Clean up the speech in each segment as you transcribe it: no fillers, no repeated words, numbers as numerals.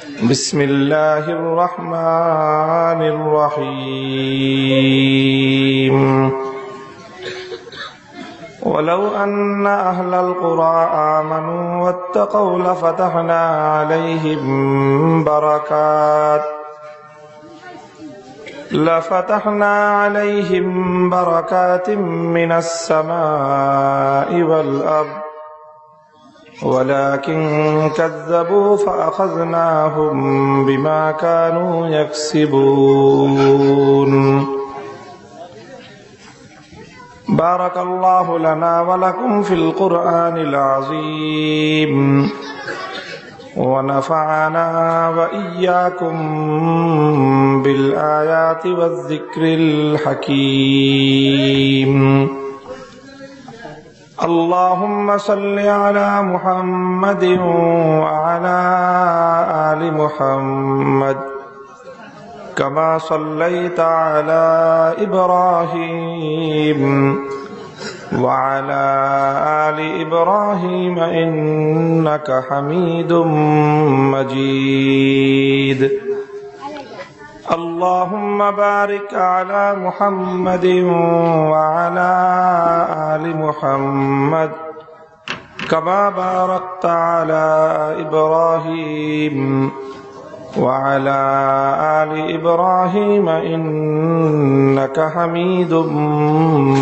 بسم الله الرحمن الرحيم ولو أن أهل القرى آمنوا واتقوا لفتحنا عليهم بركات من السماء والأرض ولكن كذبوا فأخذناهم بما كانوا يكسبون بارك الله لنا ولكم في القرآن العظيم ونفعنا وإياكم بالآيات والذكر الحكيم اللهم صل على محمد وعلى آل محمد كما صليت على إبراهيم وعلى آل إبراهيم إنك حميد مجيد اللهم بارك على محمد وعلى آل محمد كما باركت على إبراهيم وعلى آل إبراهيم إنك حميد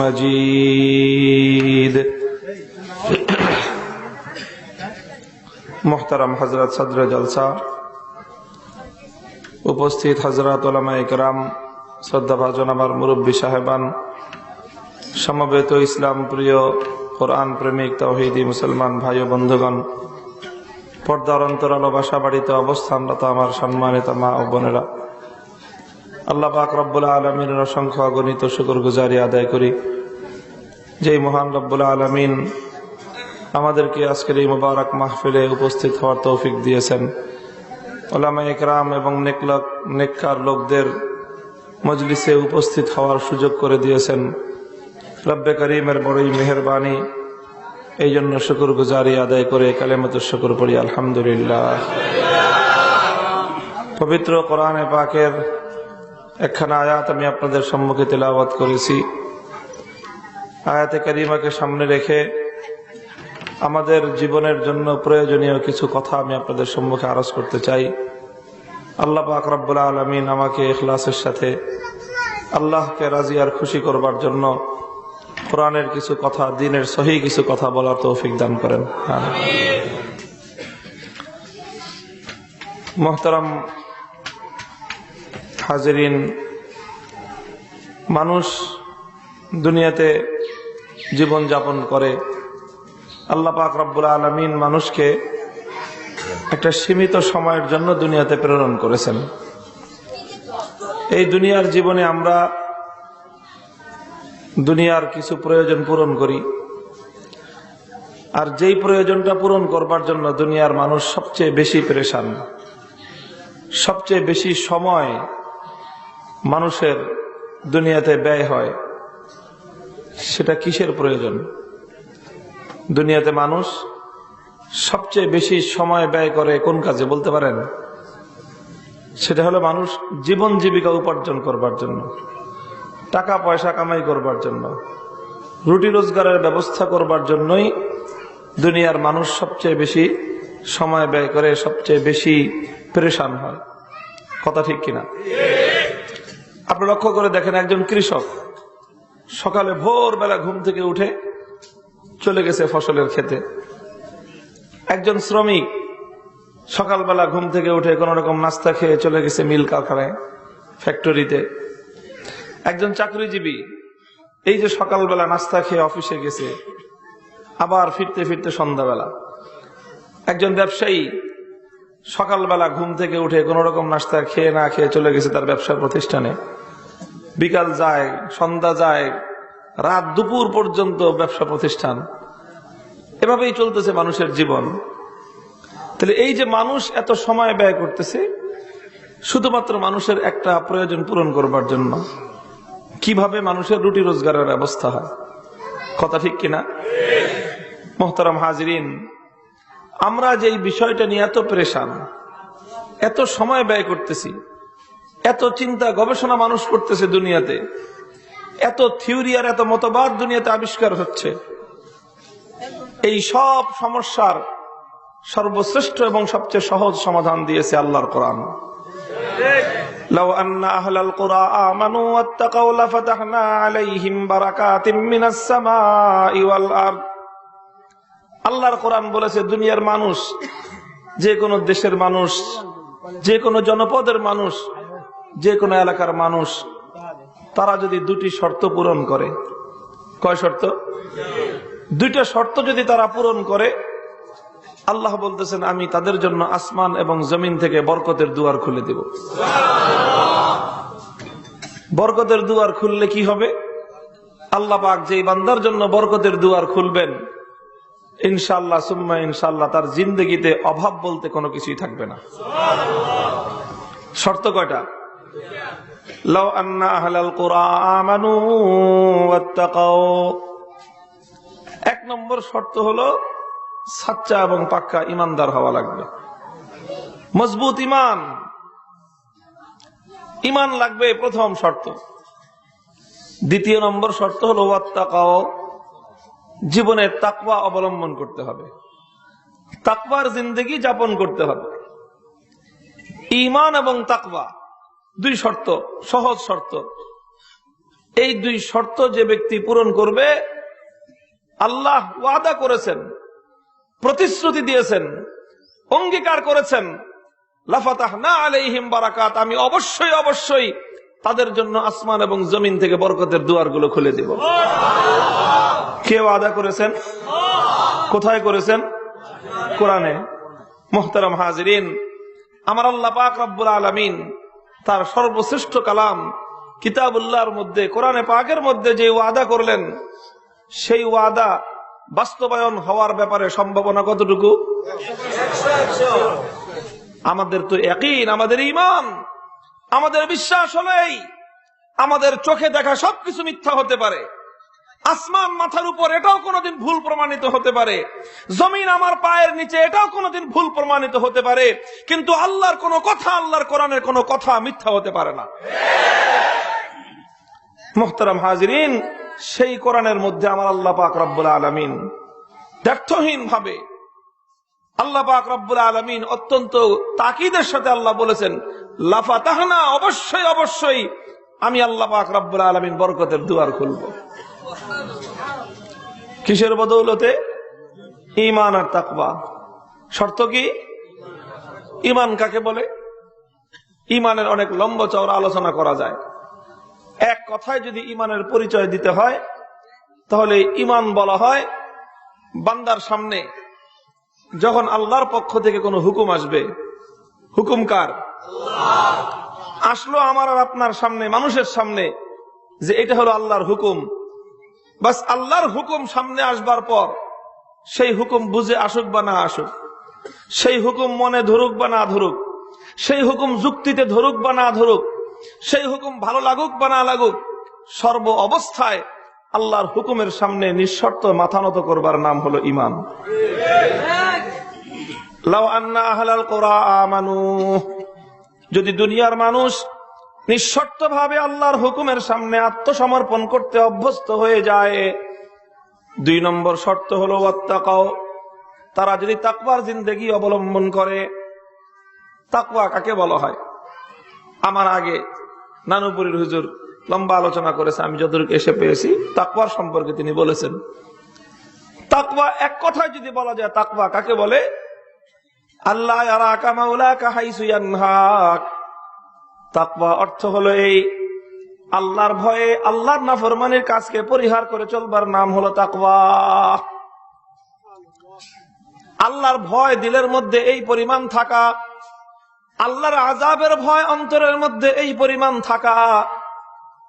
مجيد محترم حضرت صدر جلسہ উপস্থিত হযরত উলামায়ে কেরাম, শ্রদ্ধাভাজন আমার মুরব্বী সাহেবান, সমবেত ইসলাম প্রিয় কোরআন প্রেমিক তাওহীদি মুসলমান ভাই ও বন্ধুগণ, পর্দার অন্তরাল বাসা বাড়িতে অবস্থানরত আমার সম্মানিত মা ও বোনেরা, আল্লাহ পাক রব্বুল আলামিনের অসংখ্য অগণিত শুকরগুজারি আদায় করি যেই মহান রব্বুল আলামিন আমাদেরকে আজকের এই মুবারক মাহফিলে উপস্থিত হওয়ার তৌফিক দিয়েছেন। উলামায়ে কেরাম এবং নেককার লোকদের মজলিসে উপস্থিত হওয়ার সুযোগ করে দিয়েছেন। রব্বে করিমের বড়ই মেহেরবানি, এই জন্য শুকরগুজারি আদায় করে কালেমাতুশ শুকর পড়ি আলহামদুলিল্লাহ। পবিত্র কোরআনে পাকের একখানা আয়াত আমি আপনাদের সম্মুখে তেলাওয়াত করেছি। আয়াতে কারিমাকে সামনে রেখে আমাদের জীবনের জন্য প্রয়োজনীয় কিছু কথা আমি আপনাদের সম্মুখে আরজ করতে চাই। আল্লাহ পাক রব্বুল আলামিন আমাকে ইখলাসের সাথে আল্লাহকে রাজি আর খুশি করবার জন্য কোরআনের কিছু কথা, দ্বীনের সহি কিছু কথা বলার তৌফিক দান করেন। মুহতারাম হাজিরিন, মানুষ দুনিয়াতে জীবন যাপন করে। আল্লাহ পাক রব্বুল আলামিন মানুষকে একটা সীমিত সময়ের জন্য দুনিয়াতে প্রেরণ করেছেন। এই দুনিয়ার জীবনে আমরা দুনিয়ার কিছু প্রয়োজন পূরণ করি, আর যেই প্রয়োজনটা পূরণ করবার জন্য দুনিয়ার মানুষ সবচেয়ে বেশি পেরেশান, সবচেয়ে বেশি সময় মানুষের দুনিয়াতে ব্যয় হয়, সেটা কিসের প্রয়োজন? দুনিয়াতে মানুষ সবচেয়ে বেশি সময় ব্যয় করে কোন কাজে বলতে পারেন? সেটা হলো মানুষ জীবন জীবিকা উপার্জন করবার জন্য, টাকা পয়সা কামাই করবার জন্য, রুটি রোজগারের ব্যবস্থা করবার জন্যই দুনিয়ার মানুষ সবচেয়ে বেশি সময় ব্যয় করে, সবচেয়ে বেশি পেরেশান হয়। কথা ঠিক কিনা? আপনি লক্ষ্য করে দেখেন, একজন কৃষক সকালে ভোরবেলা ঘুম থেকে উঠে চলে গেছে ফসলের ক্ষেতে। একজন শ্রমিক সকালবেলা ঘুম থেকে উঠে কোন রকম নাস্তা খেয়ে চলে গেছে মিল কারখানায়, ফ্যাক্টরিতে। একজন চাকরিজীবী এই যে সকালবেলা নাস্তা খেয়ে অফিসে গেছে, আবার ফিরতে ফিরতে সন্ধ্যাবেলা। একজন ব্যবসায়ী সকালবেলা ঘুম থেকে উঠে কোন রকম নাস্তা খেয়ে না খেয়ে চলে গেছে তার ব্যবসার প্রতিষ্ঠানে, বিকাল যায়, সন্ধ্যা যায়, রাত দুপুর পর্যন্ত ব্যবসা প্রতিষ্ঠান। এভাবেই চলতেছে মানুষের জীবন। তাহলে এই যে মানুষ এত সময় ব্যয় করতেছে শুধুমাত্র মানুষের একটা প্রয়োজন পূরণ করবার জন্য, কিভাবে মানুষের রুটি রোজগারের ব্যবস্থা হয়। কথা ঠিক কিনা? মোহতারাম হাজিরিন, আমরা যে এই বিষয়টা নিয়ে এত পেরেশান, এত সময় ব্যয় করতেছি, এত চিন্তা গবেষণা মানুষ করতেছে দুনিয়াতে, এত থিওরি আর এত মতবাদ দুনিয়াতে আবিষ্কার হচ্ছে, এই সব সমস্যার সর্বশ্রেষ্ঠ এবং সবচেয়ে সহজ সমাধান দিয়েছে আল্লাহর কোরআন। লাউ আন্না আহলাল কুরা আমানু ওয়াত্তাকাউ লাফাতাহনা আলাইহিম বারাকাতিম মিনাস সামাই ওয়াল আরদ। আল্লাহর কোরআন বলেছে দুনিয়ার মানুষ, যে কোনো দেশের মানুষ, যে কোনো জনপদের মানুষ, যে কোনো এলাকার মানুষ, তারা যদি দুটি শর্ত পূরণ করে, কয় শর্ত? দুইটা শর্ত যদি তারা পূরণ করে, আল্লাহ বলতেছেন আমি তাদের জন্য আসমান এবং জমিন থেকে বরকতের দুয়ার খুলে দেব। বরকতের দুয়ার খুললে কি হবে? আল্লাহ পাক যেই বান্দার জন্য বরকতের দুয়ার খুলবেন, ইনশাআল্লাহ সুম্মা ইনশাআল্লাহ তার জিন্দেগিতে অভাব বলতে কোনো কিছুই থাকবে না। শর্ত কয়টা? লাউ আন্না আহলাল কুরা আমানু ওয়াত্তাকাউ। এক নম্বর শর্ত হলো সাচ্চা এবং পাক্কা ইমানদার হওয়া লাগবে, মজবুত ইমান। ইমান লাগবে প্রথম শর্ত। দ্বিতীয় নম্বর শর্ত হলো ওয়াত্তাকাউ, জীবনে তাকওয়া অবলম্বন করতে হবে, তাকওয়ার জিন্দেগি যাপন করতে হবে। ঈমান এবং তাকওয়া দুই শর্ত, সহজ শর্ত। এই দুই শর্ত যে ব্যক্তি পূরণ করবে, আল্লাহ ওয়াদা করেছেন, প্রতিশ্রুতি দিয়েছেন, অঙ্গীকার করেছেন, লাফাতাহনা আলাইহিম বারাকাত, আমি অবশ্যই অবশ্যই তাদের জন্য আসমান এবং জমিন থেকে বরকতের দুয়ারগুলো খুলে দেব। কে ওয়াদা করেছেন? কোথায় করেছেন? কোরআনে। মুহতারাম হাজিরিন, আমার আল্লাহ পাক রব্বুল আলামিন তার সর্বশ্রেষ্ঠ কালাম কিতাবুল্লাহর মধ্যে, কোরআনে পাকের মধ্যে যে ওয়াদা করলেন, সেই ওয়াদা বাস্তবায়ন হওয়ার ব্যাপারে সম্ভাবনা কতটুকু? আমাদের তো ইয়াকিন, আমাদের ঈমান, আমাদের বিশ্বাস হলেই আমাদের চোখে দেখা সবকিছু মিথ্যা হতে পারে। আসমান মাথার উপর, এটাও কোনোদিন ভুল প্রমাণিত হতে পারে। জমিন আমার পায়ের নিচে, এটাও কোনোদিন ভুল প্রমাণিত হতে পারে। কিন্তু আল্লাহর কোন কথা, আল্লাহর কোরআনের কোন কথা মিথ্যা হতে পারে না। মুহতারাম হাজিরিন, সেই কোরআনের মধ্যে আমার আল্লাহ পাক রব্বুল আলামিন ব্যর্থহীন ভাবে, আল্লাহ পাক রব্বুল আলামিন অত্যন্ত তাকিদের সাথে আল্লাহ বলেছেন, লাফাতাহনা, অবশ্যই অবশ্যই আমি আল্লাহ পাক রব্বুল আলামিন বরকতের দুয়ার খুলব। কিসের বদৌলতে? ঈমান আর তাকওয়া। শর্ত কি? ঈমান কাকে বলে? ঈমানের অনেক লম্বা চওড়া আলোচনা করা যায়। এক কথায় যদি ঈমানের পরিচয় দিতে হয়, তাহলে ঈমান বলা হয় বান্দার সামনে যখন আল্লাহর পক্ষ থেকে কোনো হুকুম আসবে। হুকুম কার? আসলো আমার আর আপনার সামনে, মানুষের সামনে, যে এটা হলো আল্লাহর হুকুম। বাস আল্লাহর হুকুম সামনে আসবার পর সেই হুকুম বুঝে আসুক বা না আসুক, সেই হুকুম মনে ধরুক বা না ধরুক, সেই হুকুম যুক্তিতে ধরুক বা না ধরুক, সেই হুকুম ভালো লাগুক বা না লাগুক, সর্ব অবস্থায় আল্লাহর হুকুমের সামনে নিঃশর্ত মাথা নত করবার নাম হলো ঈমান। লাউ আন্না আহলাল কুরা আমানু, যদি দুনিয়ার মানুষ নিঃশর্ত ভাবে আল্লাহর হুকুমের সামনে আত্মসমর্পণ করতে অভ্যস্ত হয়ে যায়। দুই নম্বর শর্ত হলো ওয়াত্তাকাও, তারা যদি তাকওয়ার জিন্দেগি অবলম্বন করে। তাকওয়া কাকে বলা হয়? আমার আগে নানুপুরীর হুজুর লম্বা আলোচনা করেছে, আমি যতটুকু এসে পেয়েছি তাকওয়ার সম্পর্কে তিনি বলেছেন। তাকওয়া এক কথায় যদি বলা যায়, তাকওয়া কাকে বলে? আল্লাহ ইয়ারাকা মাওলাকা হাইসু ইয়ানহাক। তাকওয়া অর্থ হলো এই, আল্লাহর ভয়ে আল্লাহর নাফরমানির কাজকে পরিহার করে চলবার নাম হলো তাকওয়া। আল্লাহর ভয় দিলের মধ্যে এই পরিমাণ থাকা, আল্লাহর আযাবের ভয় অন্তরের মধ্যে এই পরিমাণ থাকা,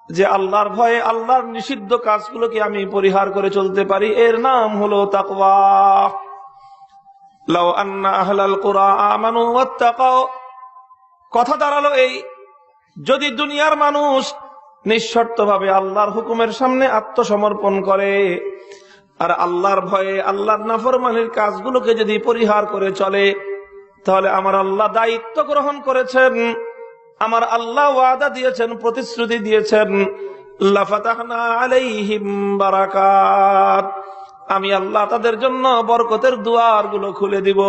যে আল্লাহর ভয়ে আল্লাহর নিষিদ্ধ কাজগুলোকে আমি পরিহার করে চলতে পারি, এর নাম হলো তাকওয়া। লাউ আন্না আহলাল কুরা আমানু ওয়াত্তাকাও, কথা দাঁড়ালো এই, যদি দুনিয়ার মানুষ নিঃশর্তভাবে আল্লাহর হুকুমের সামনে আত্মসমর্পণ করে আর আল্লাহর ভয়ে আল্লাহর নাফরমানির কাজগুলোকে যদি পরিহার করে চলে, তাহলে আমার আল্লাহ দায়িত্ব গ্রহণ করেছেন, আমার আল্লাহ ওয়াদা দিয়েছেন, প্রতিশ্রুতি দিয়েছেন, লাফাতাহনা আলাইহিম বারাকাত, আমি আল্লাহ তাদের জন্য বরকতের দুয়ারগুলো খুলে দিব।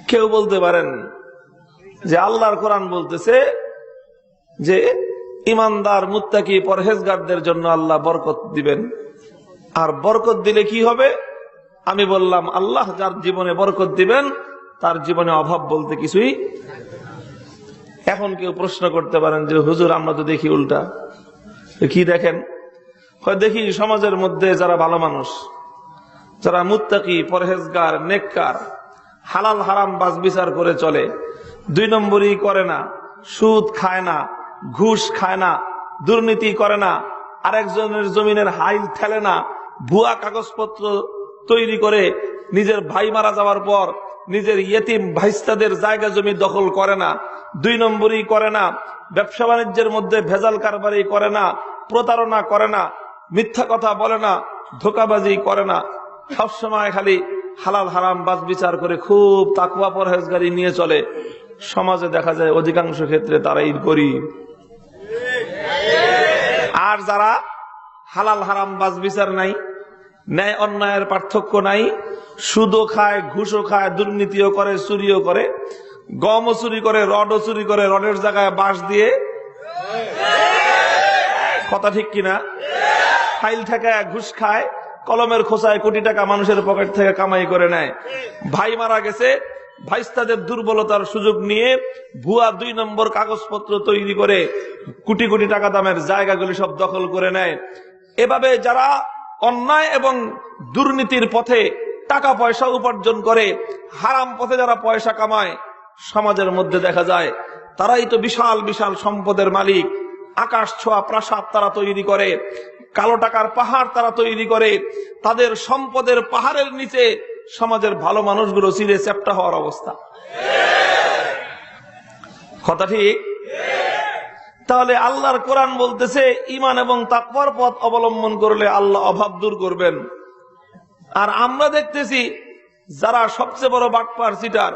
কেউ বলতে পারেন যে আল্লাহর কোরআন বলতেছে যে ইমানদার মুত্তাকি পরহেজগারদের জন্য আল্লাহ বরকত দিবেন, আর বরকত দিলে কি হবে? আমি বললাম আল্লাহ যার জীবনে বরকত দিবেন তার জীবনে অভাব বলতে কিছুই। এখন কেউ প্রশ্ন করতে পারেন যে হুজুর আমরা তো দেখি উল্টা। কি দেখেন? হয় দেখি সমাজের মধ্যে যারা ভালো মানুষ, যারা মুত্তাকি পরহেজগার নেককার, হালাল হারাম বাছবিচার করে চলে, 2 নম্বরই করে না, সুদ খায় না, ঘুষ খায় না, দুর্নীতি করে না, আরেকজনের জমিনের হাইল ঠেলে না, ভুয়া কাগজপত্র তৈরি করে নিজের ভাই মারা যাওয়ার পর নিজের ইয়েতিম ভাইস্তাদের জায়গা জমি দখল করে না, 2 নম্বরই করে না, ব্যবসা বাণিজ্যের মধ্যে ভেজাল কারবারি করে না, প্রতারণা করে না, মিথ্যা কথা বলে না, ধোঁকাবাজি করে না, সবসময় খালি হালাল হারাম বাছবিচার করে খুব তাকওয়া পরহেজগারি নিয়ে চলে, সমাজে দেখা যায় অধিকাংশ ক্ষেত্রে তারাই গরিব। আর যারা হালাল হারাম বাছবিচার নাই, ন্যায় অন্যায়ের পার্থক্য নাই, সুদও খায়, ঘুষও খায়, দুর্নীতিও করে, চুরিও করে, গমও চুরি করে, রডও চুরি করে, রডের জায়গায় বাঁশ দিয়ে, কথা ঠিক কিনা? ফাইল ঠেকায় ঘুষ খায়, কলমের খোঁচায় কোটি টাকা মানুষের পকেট থেকে কামাই করে নেয়। ভাই মারা গেছে, ভাইস্তাদের দুর্বলতার সুযোগ নিয়ে ভুয়া 2 নম্বর কাগজপত্র তৈরি করে কোটি কোটি টাকা দামের জায়গাগুলি সব দখল করে নেয়। এভাবে যারা অন্যায় এবং দুর্নীতির পথে টাকা পয়সা উপার্জন করে, হারাম পথে যারা পয়সা কামায়, সমাজের মধ্যে দেখা যায় তারাই তো বিশাল বিশাল সম্পদের মালিক। আকাশ ছোঁয়া প্রাসাদ তারা তৈরি করে, কালো টাকার পাহাড় তারা তৈরি করে, তাদের সম্পদের পাহাড়ের নিচে সমাজের ভালো মানুষগুলো চিরে চ্যাপ্টা হওয়ার অবস্থা। কথা ঠিক? তাহলে আল্লাহর কোরআন বলতেছে ঈমান এবং তাকওয়ার পথ অবলম্বন করলে আল্লাহ অভাব দূর করবেন। আর আমরা দেখতেছি যারা সবচেয়ে বড় বাটপার চিটার,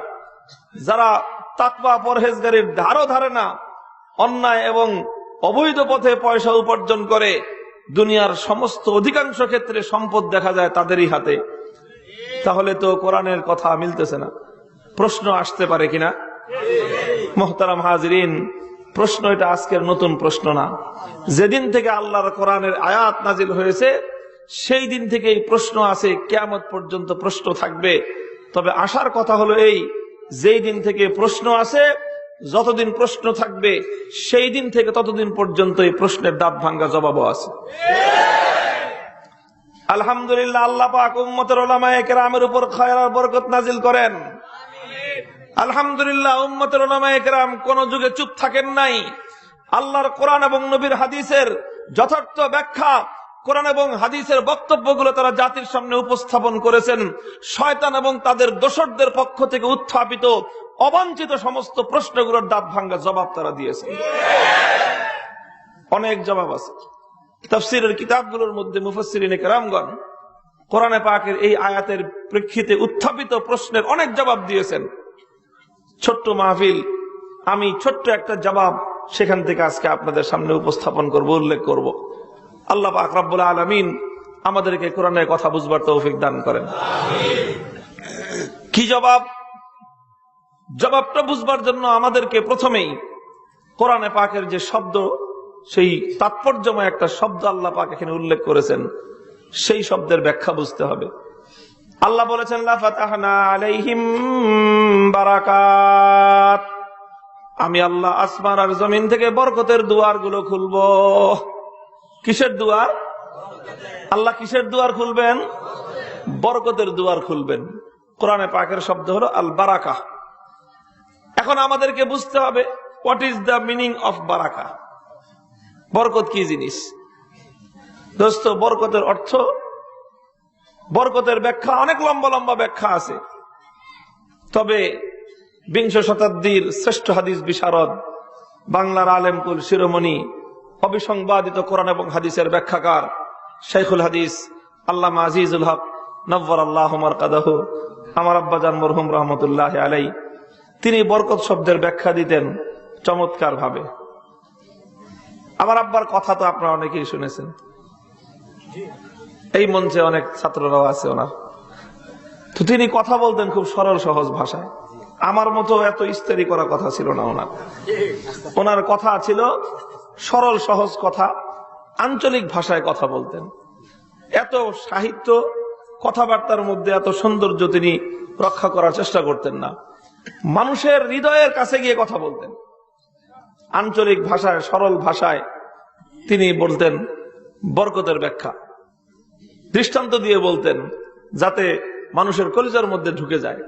যারা তাকওয়া পরহেজগারির ধারও ধারে না, অন্যায় এবং অবৈধ পথে পয়সা উপার্জন করে, দুনিয়ার সমস্ত অধিকাংশ ক্ষেত্রে সম্পদ দেখা যায় তাদেরই হাতে। তাহলে তো কোরআনের কথা মিলতেছে না। প্রশ্ন আসতে পারে কিনা? মুহতারাম হাজিরিন, প্রশ্ন এটা আজকের নতুন প্রশ্ন না। যেদিন থেকে আল্লাহর কোরআনের আয়াত নাজিল হয়েছে সেই দিন থেকে এই প্রশ্ন আছে, কিয়ামত পর্যন্ত প্রশ্ন থাকবে। তবে আসার কথা হলো এই, যেই দিন থেকে প্রশ্ন আছে, যতদিন প্রশ্ন থাকবে সেই দিন থেকে ততদিন পর্যন্ত এই প্রশ্নের দাঁত ভাঙ্গা জবাবও আছে। আলহামদুলিল্লাহ, আল্লাহ পাক উম্মতের উলামায়ে কেরামের উপর খায়র আর বরকত নাজিল করেন। আলহামদুলিল্লাহ, উম্মতের উলামায়ে কেরাম কোন যুগে চুপ থাকেন নাই। আল্লাহর কোরআন এবং নবীর হাদিসের যথার্থ ব্যাখ্যা, কোরআন এবং হাদিসের বক্তব্যগুলো তারা জাতির সামনে উপস্থাপন করেছেন। শয়তান এবং তাদের দোসরদের পক্ষ থেকে উত্থাপিত অবাঞ্ছিত সমস্ত প্রশ্নগুলোর দাঁত ভাঙ্গা জবাব তারা দিয়েছেন। অনেক জবাব আছে। তাফসীরের কিতাবগুলোর মধ্যে মুফাসসিরিনে কেরামগণ কোরআনে পাকের এই আয়াতের প্রেক্ষিতে উত্থাপিত প্রশ্নের অনেক জবাব দিয়েছেন। ছোট্ট মাহফিল, আমি ছোট্ট একটা জবাব সেখান থেকে আজকে আপনাদের সামনে উপস্থাপন করব, উল্লেখ করব। আল্লাহ পাক রব্বুল আলামিন আমাদেরকে কোরআনের কথা বুঝবার তৌফিক দান করেন। কি জবাব? জবাবটা বুঝবার জন্য আমাদেরকে প্রথমেই কোরআনে পাকের যে শব্দ, সেই তাৎপর্যময় একটা শব্দ আল্লাহ পাক এখানে উল্লেখ করেছেন, সেই শব্দের ব্যাখ্যা বুঝতে হবে। আল্লাহ বলেছেন লা ফাতাহনা আলাইহিম বারাকাত, আমি আল্লাহ আসমান আর জমিন থেকে বরকতের দুয়ারগুলো খুলবো। কিসের দুয়ার? আল্লাহ কিসের দুয়ার খুলবেন? বরকতের দুয়ার খুলবেন। কোরআনে পাকের শব্দ হলো আল বারাকা। এখন আমাদেরকে বুঝতে হবে what is the meaning of বারাকা। বরকত কি জিনিস? দোস্ত, বরকতের অর্থ, বরকতের ব্যাখ্যা অনেক লম্বা লম্বা ব্যাখ্যা আছে। তবে 20 শতাব্দীর শ্রেষ্ঠ হাদিস বিশারদ, বাংলার আলেমকুল শিরোমণি, অবিসংবাদিত কোরআন এবং হাদিসের ব্যাখ্যাকার শাইখুল হাদিস আল্লামা আজিজুল হক নব্বরাল্লাহু মারকাদাহু, আমার আব্বাজান মরহুম রহমতুল্লাহ আলাই, তিনি বরকত শব্দের ব্যাখ্যা দিতেন চমৎকার ভাবে। আমার আব্বার কথা তো আপনারা অনেকেই শুনেছেন, এই মঞ্চে অনেক ছাত্ররাও আছে ওনার। তো তিনি কথা বলতেন খুব সরল সহজ ভাষায়। আমার মতো এত ইস্তেরি করা কথা ছিল না ওনার। ওনার কথা ছিল সরল সহজ কথা, আঞ্চলিক ভাষায় কথা বলতেন। এত সাহিত্য কথাবার্তার মধ্যে এত সৌন্দর্য তিনি রক্ষা করার চেষ্টা করতেন না। মানুষের হৃদয়ের কাছে গিয়ে কথা বলতেন, আঞ্চলিক ভাষায় সরল ভাষায় তিনি বলতেন বরকতের ব্যাখ্যা, দৃষ্টান্ত দিয়ে বলতেন যাতে মানুষের কলিজার মধ্যে ঢুকে যায়।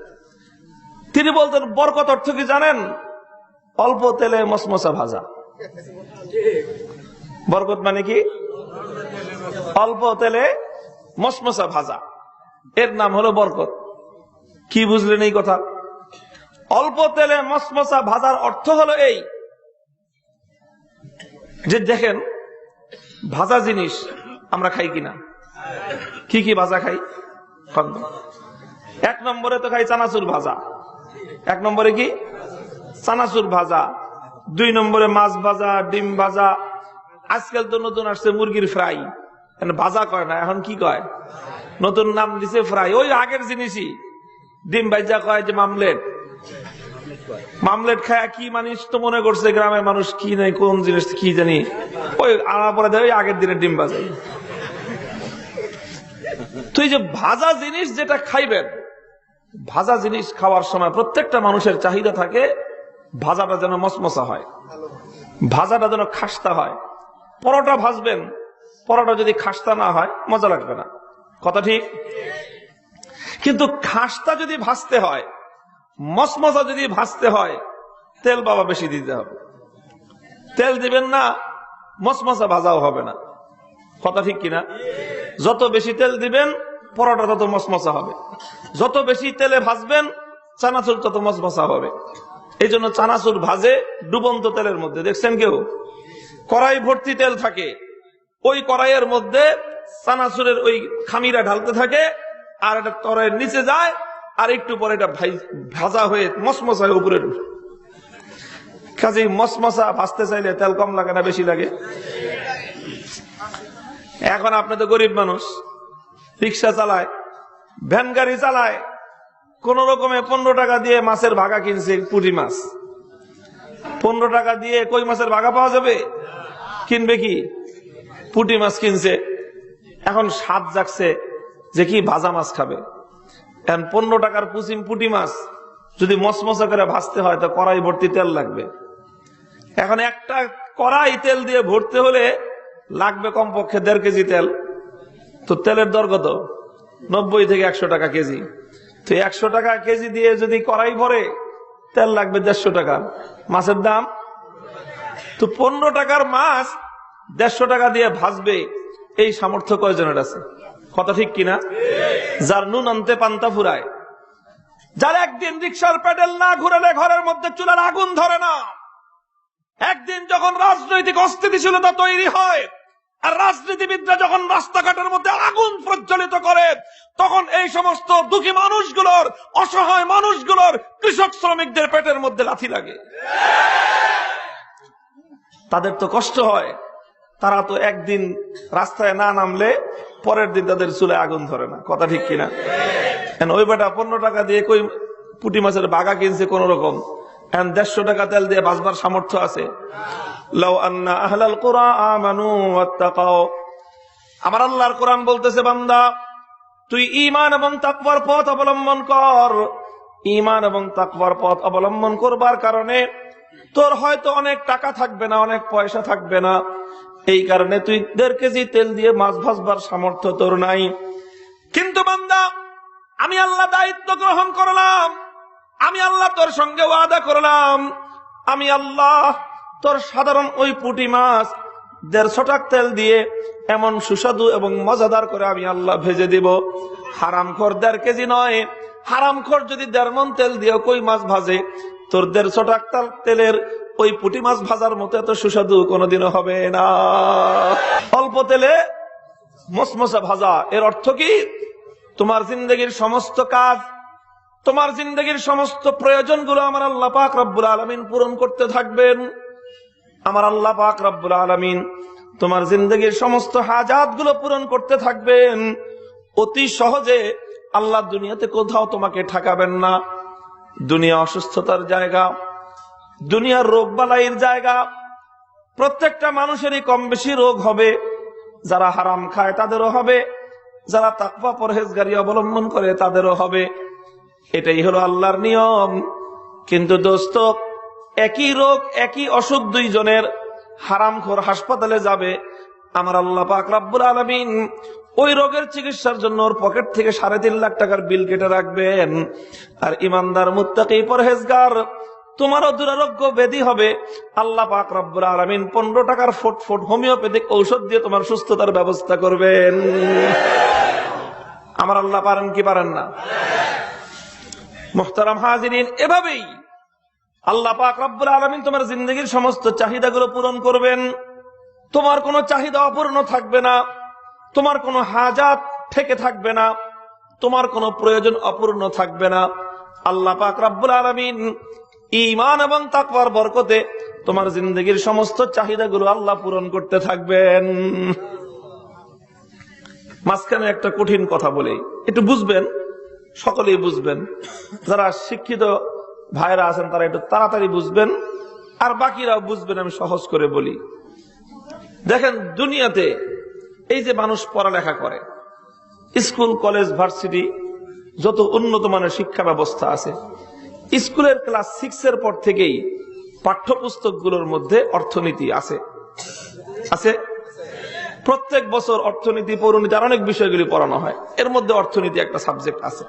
তিনি বলতেন বরকত অর্থ কি জানেন? অল্প তেলে মসমসা ভাজা। বরকত মানে কি? অল্প তেলে মসমসা ভাজা, এর নাম হলো বরকত। কি বুঝলেন এই কথা? অল্প তেলে মসমসা ভাজার অর্থ হলো এই যে দেখেন ভাজা জিনিস আমরা খাই কিনা, কি কি ভাজা খাই? এক নম্বরে তো খাই চানাচুর ভাজা, এক নম্বরে কি চানাচুর ভাজা, দুই নম্বরে মাছ ভাজা, ডিম ভাজা, আজকাল তো নতুন আসছে মুরগির ফ্রাই, ভাজা কয় না, এখন কি কয়? নতুন নাম দিছে ফ্রাই। ওই আগের জিনিসই, ডিম ভাজা কয় যে মামলেট। মামলেট খায় কি মানুষ তো মনে করছে গ্রামের মানুষ কি নাই কোন জিনিস কি জানি, ওই আনা পরে দেয় ওই আগের দিনের ডিম ভাজা। তুই যে ভাজা জিনিস যেটা খাইবেন, ভাজা জিনিস খাওয়ার সময় প্রত্যেকটা মানুষের চাহিদা থাকে ভাজাটা যেন মসমসা হয়, ভাজাটা যেন খাস্তা হয়। পরোটা ভাজবেন, পরোটা যদি খাস্তা না হয় মজা লাগবে না, কথা ঠিক? কিন্তু খাস্তা যদি ভাজতে হয়, মসমসা যদি ভাজতে হয়, তেল বাবা বেশি দিতে হবে। তেল দিবেন না, মসমসা ভাজাও হবে না, কথা ঠিক কিনা? যত বেশি তেল দিবেন পরোটা তত মসমসা হবে, যত বেশি তেলে ভাজবেন চানাচুর তত মসমসা হবে। এই জন্য চানাচুর ভাজে ডুবন্ত তেলের মধ্যে, দেখছেন কেউ? কড়াই ভর্তি তেল থাকে, ওই কড়াইয়ের মধ্যে চানাচুরের ওই খামিরা ঢালতে থাকে, আর এটা কড়াইয়ের নিচে যায়, আর একটু পরে এটা ভাজা হয়ে মসমসা হয়ে উপরে উঠে। কাজেই মসমসা ভাজতে চাইলে তেল কম লাগে না বেশি লাগে? এখন আপনি তো গরিব মানুষ, রিক্সা চালায়, ভ্যান গাড়ি চালায়, কোন রকমে 15 টাকা দিয়ে মাছের ভাগা কিনছে, পুঁটি মাছ। 15 টাকা দিয়ে কই মাছের ভাগা পাওয়া যাবে? কিনবে কি? পুঁটি মাছ কিনছে। এখন স্বাদ জাগছে যে কি ভাজা মাছ খাবে। এখন 15 টাকার পুঁটি মাছ যদি মসমসা করে ভাজতে হয় তো কড়াই ভর্তি তেল লাগবে। এখন একটা কড়াই তেল দিয়ে ভরতে হলে লাগবে কমপক্ষে 1.5 কেজি তেল। তো তেলের দর কত? 90 থেকে 100 টাকা কেজি। তো 100 টাকা কেজি দিয়ে যদি কড়াই ভরে তেল লাগবে 150 টাকা। মাছের দাম তো 15 টাকার মাছ 150 টাকা দিয়ে ভাজবে, এই সামর্থ্য কয়জনের আছে? কথা ঠিক কিনা? যার নুন আনতে পান্তা ফুরায়, যার একদিন রিক্সার প্যাডেল না ঘুরালে ঘরের মধ্যে চুলার আগুন ধরে না, একদিন যখন রাজনৈতিক অস্থিতিশীলতা তৈরি হয় আর রাজনীতিবিদরা যখন রাস্তাঘাটের মধ্যে আগুন প্রজ্বলিত করে, তখন এই সমস্ত দুঃখী মানুষগুলোর, অসহায় মানুষগুলোর, কৃষক শ্রমিকদের পেটের মধ্যে লাথি লাগে। তাদের তো কষ্ট হয়, তারা তো একদিন রাস্তায় না নামলে পরের দিন তাদের চুলে আগুন ধরে না, কথা ঠিক কিনা? ওই বেটা 15 টাকা দিয়ে কই পুঁটি মাছের বাগা কিনছে কোন রকম, 150 টাকা তেল দিয়ে বাঁচবার সামর্থ্য আছে। লাউ আন্না আহলাল কুরআ আমানু ওয়াত্তাকাও, আমার আল্লাহর কোরআন বলতেছে বান্দা তুই ঈমান এবং তাকওয়ার পথ অবলম্বন কর। ঈমান এবং তাকওয়ার পথ অবলম্বন করবার কারণে তোর হয়তো অনেক টাকা থাকবে না, অনেক পয়সা থাকবে না, এই কারণে তুই 1.5 কেজি তেল দিয়ে মাছ ভাজবার সামর্থ্য তোর নাই। কিন্তু বান্দা আমি আল্লাহ দায়িত্ব গ্রহণ করলাম, আমি আল্লাহ তোর সঙ্গে ওয়াদা করলাম, আমি আল্লাহ তোর সাধারণ ওই পুঁটি মাছ 150 টাকা তেল দিয়ে এমন সুস্বাদু এবং মজাদার করে আমি আল্লাহ ভেজে দিব। হারামখোর 1.5 কেজি নয়, হারামখোর যদি 1.5 মণ তেল দিয়ে কই মাছ ভাজে, তোর 150 টাকা তেলের ওই পুঁটি মাছ ভাজার মতো এত সুস্বাদু কোনোদিনও হবে না। অল্প তেলে মসমসা ভাজা, এর অর্থ কি? তোমার জিন্দগির সমস্ত কাজ, তোমার জিন্দগির সমস্ত প্রয়োজনগুলো আমার আল্লাহ পাক রব্বুল আলামিন পূরণ করতে থাকবেন। আমার আল্লাহ পাক রব্বুল আলামিন তোমার জিন্দগির সমস্ত হাজাতগুলো পূরণ করতে থাকবেন। অতি সহজে আল্লাহ দুনিয়াতে কোথাও তোমাকে ঠকাবেন না। দুনিয়া অসুস্থতার জায়গা, দুনিয়ার রোগ বালাইয়ের জায়গা। প্রত্যেকটা মানুষেরই কম বেশি রোগ হবে। যারা হারাম খায় তাদেরও হবে, যারা তাকওয়া পরহেজগারি অবলম্বন করে তাদেরও হবে। এটাই হলো আল্লাহর নিয়ম। কিন্তু দোস্ত, একই রোগ একই অসুখ দুইজনের, হারামখোর হাসপাতালে যাবে, আমার আল্লাহ পাক রব্বুল আলামিন ওই রোগের চিকিৎসার জন্য ওর পকেট থেকে 3.5 লাখ টাকার বিল কেটে রাখবেন। আর ইমানদার মুত্তাকি পরহেজগার, তোমারও দুরারোগ্য ব্যাধি হবে, আল্লাহ পাক রব্বুল আলামিন 15 টাকার ফুট হোমিওপ্যাথিক ঔষধ দিয়ে তোমার সুস্থতার ব্যবস্থা করবেন। আমার আল্লাহ পারেন কি পারেন না? মুহতারাম হাজিরিন, এভাবেই আল্লাহ পাক রব্বুল আলামিন তোমার জিন্দগির সমস্ত চাহিদাগুলো পূরণ করবেন। তোমার কোনো চাহিদা অপূর্ণ থাকবে না, তোমার কোনো হাজাত থেকে থাকবে না, তোমার কোনো প্রয়োজন অপূর্ণ থাকবে না। আল্লাহ পাক রব্বুল আলামিন ঈমান এবং তাকওয়ার বরকতে তোমার জিন্দগির সমস্ত চাহিদাগুলো আল্লাহ পূরণ করতে থাকবেন। মাঝখানে একটা কঠিন কথা বলি, একটু বুঝবেন, সকলেই বুঝবেন। যারা শিক্ষিত ভাইরা আছেন তারা একটু তাড়াতাড়ি বুঝবেন, আর বাকিরাও বুঝবেন। আমি সহজ করে বলি। দেখেন, দুনিয়াতে এই যে মানুষ পড়ালেখা করে, স্কুল কলেজ ভার্সিটি যত উন্নত মানের শিক্ষা ব্যবস্থা আছে, স্কুলের ক্লাস 6 পর থেকেই পাঠ্যপুস্তকগুলোর মধ্যে অর্থনীতি আছে। প্রত্যেক বছর অর্থনীতি, পৌরনীতি আর অনেক বিষয়গুলি পড়ানো হয়। এর মধ্যে অর্থনীতি একটা সাবজেক্ট আছে।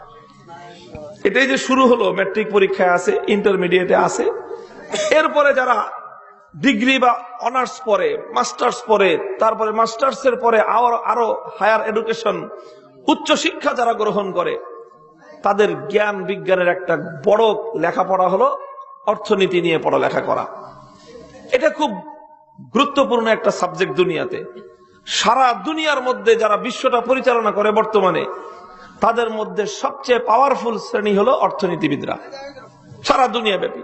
এটাই যে শুরু হলো, ম্যাট্রিক পরীক্ষায় আছে, ইন্টারমিডিয়েটে আছে। এরপরে যারা ডিগ্রি বা অনার্স পড়ে, মাস্টার্স পড়ে, তারপরে মাস্টার্সের পরে আরো হায়ার এডুকেশন, উচ্চ শিক্ষা যারা গ্রহণ করে, তাদের জ্ঞান বিজ্ঞানের একটা বড় লেখাপড়া হলো অর্থনীতি নিয়ে পড়ালেখা করা। এটা খুব গুরুত্বপূর্ণ একটা সাবজেক্ট দুনিয়াতে। সারা দুনিয়ার মধ্যে যারা বিশ্বটা পরিচালনা করে বর্তমানে, তাদের মধ্যে সবচেয়ে পাওয়ারফুল শ্রেণী হলো অর্থনীতিবিদরা, সারা দুনিয়া ব্যাপী।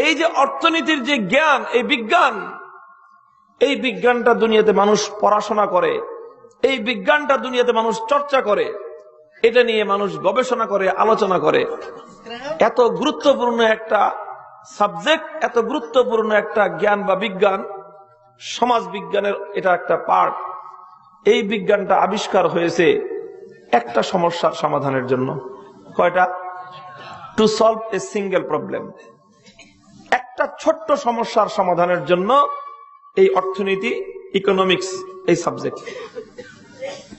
এই যে অর্থনীতির যে জ্ঞান, এই বিজ্ঞানটা দুনিয়াতে মানুষ পড়াশোনা করে, এই বিজ্ঞানটা দুনিয়াতে মানুষ চর্চা করে, এটা নিয়ে মানুষ গবেষণা করে, আলোচনা করে। এত গুরুত্বপূর্ণ একটা সাবজেক্ট, এত গুরুত্বপূর্ণ একটা জ্ঞান বা বিজ্ঞান, সমাজ বিজ্ঞানের এটা একটা পার্ট। এই বিজ্ঞানটা আবিষ্কার হয়েছে একটা সমস্যার সমাধানের জন্য। কয়টা? To solve a single problem. একটা ছোট্ট সমস্যার সমাধানের জন্য এই অর্থনীতি, ইকোনমিক্স এই সাবজেক্ট।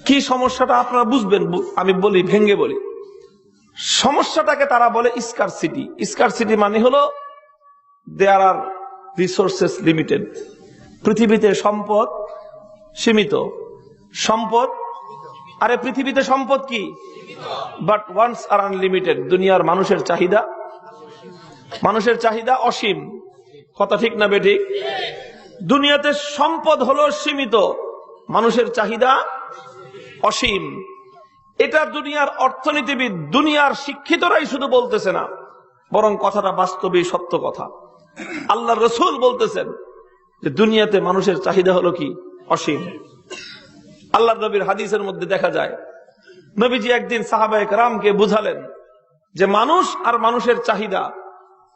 কি সমস্যাটা আপনারা বুঝবেন, আমি বলি, ভেঙ্গে বলি। সমস্যাটাকে তারা বলে স্কারসিটি। স্কারসিটি মানে হলো দেয়ার আর রিসোর্সেস লিমিটেড। পৃথিবীতে সম্পদ সীমিত। সম্পদ, আরে পৃথিবীতে সম্পদ কি? But wants are unlimited. দুনিয়ার মানুষের চাহিদা অসীম। কথা ঠিক না বেঠিক? দুনিয়াতে সম্পদ হলো সীমিত, মানুষের চাহিদা অসীম। এটা দুনিয়ার অর্থনীতিবিদ, দুনিয়ার শিক্ষিতরাই শুধু বলতেছে না, বরং কথাটা বাস্তবে সত্য কথা। আল্লাহর রাসূল বলতেছেন যে দুনিয়াতে মানুষের চাহিদা হলো কি? অসীম। আল্লাহর নবীর হাদিসের মধ্যে দেখা যায়, নবীজি একদিন সাহাবায়ে কেরামকে বুঝালেন যে মানুষ আর মানুষের চাহিদা,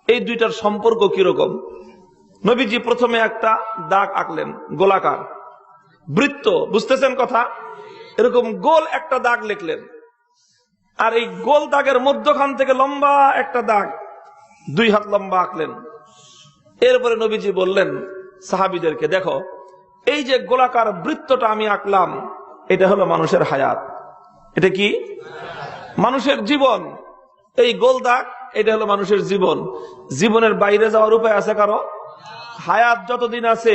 এই দুইটার সম্পর্ক কিরকম। নবীজি প্রথমে একটা দাগ আঁকলেন, গোলাকার বৃত্ত, বুঝতেছেন কথা? এরকম গোল একটা দাগ লিখলেন, আর এই গোল দাগের মধ্যখান থেকে লম্বা একটা দাগ 2 হাত লম্বা আঁকলেন। এরপরে নবীজি বললেন সাহাবীদেরকে, দেখো এই যে গোলাকার বৃত্তটা আমি আঁকলাম, এটা হলো মানুষের হায়াত। এটা কি? মানুষের জীবন। এই গোল দাগ, এটা হলো মানুষের জীবন। জীবনের বাইরে যাওয়ার উপায় আছে কারো? হায়াত যতদিন আছে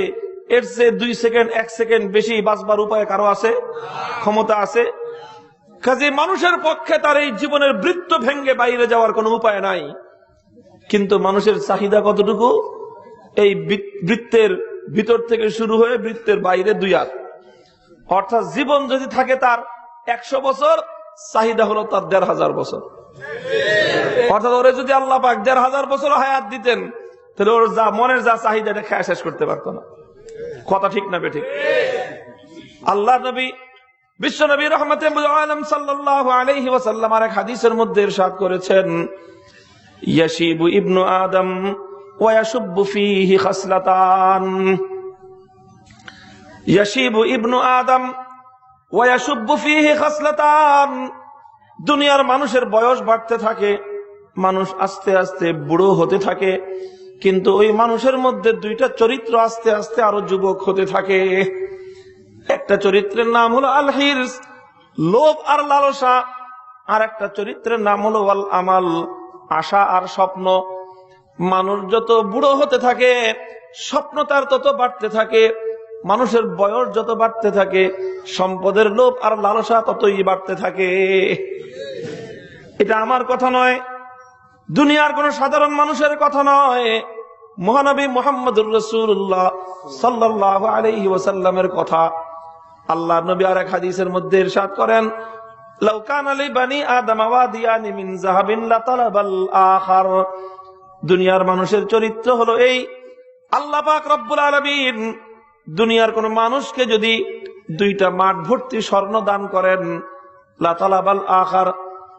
এর চেয়ে 2 সেকেন্ড 1 সেকেন্ড বেশি বাঁচবার উপায় কারো আছে? ক্ষমতা আছে? কাজে মানুষের পক্ষে তার এই জীবনের বৃত্ত ভেঙ্গে বাইরে যাওয়ার কোনো উপায় নাই। কিন্তু মানুষের চাহিদা কতটুকু? এই বৃত্তের ভিতর থেকে শুরু হয়ে বৃত্তের বাইরে 2 হাত। অর্থাৎ জীবন যদি থাকে তার 100 বছর, চাহিদা হলো তার ১,৫০০ বছর। অর্থাৎ ওরে যদি আল্লাহ পাক ১,৫০০ বছর হায়াত দিতেন, তাহলে ওর যা মনের যা চাহিদা এটা খেয়ে শেষ করতে পারতো না। কথা ঠিক না বেঠিক? আল্লাহ নবী বিশ্ব নবী রাহমাতুল আলামিন সাল্লাল্লাহু আলাইহি ওয়াসাল্লাম আর এক হাদিসের মধ্যে ইরশাদ করেছেন, ইয়াশিবু ইবনু আদম ওয়া ইয়াশুব্বু ফীহি খাসলাতান। ইয়াশিবু ইবনু আদম ওয়া ইয়াশুব্বু ফীহি খাসলাতান। দুনিয়ার মানুষের বয়স বাড়তে থাকে, মানুষ আস্তে আস্তে বুড়ো হতে থাকে, কিন্তু ওই মানুষের মধ্যে দুইটা চরিত্র আস্তে আস্তে আরো যুবক হতে থাকে। একটা চরিত্রের নাম হলো আল হিরস, লোভ আর লালসা, আর একটা চরিত্রের নাম হলো আল আমাল, আশা আর স্বপ্ন। মানুষ যত বুড়ো হতে থাকে, স্বপ্ন তার তত বাড়তে থাকে, মানুষের বয়স যত বাড়তে থাকে, সম্পদের লোভ আর লালসা ততই বাড়তে থাকে। এটা আমার কথা নয়, দুনিয়ার কোন সাধারণ মানুষের কথা নয়, মহানবী মুহাম্মদুর রাসূলুল্লাহ সাল্লাল্লাহু আলাইহি ওয়াসাল্লামের কথা। আল্লাহ নবী আর এক হাদিসের মধ্যে ইরশাদ করেন, লাউ কানা লি বানি আদম ওয়াদিয়ানি মিন যাহাবিন লাতালাবাল আখার। দুনিয়ার মানুষের চরিত্র হলো এই, আল্লাহ পাক রব্বুল আলামিন দুনিয়ার কোন মানুষকে যদি দুইটা মাঠ ভর্তি স্বর্ণ দান করেন, লাতালাবাল আখার,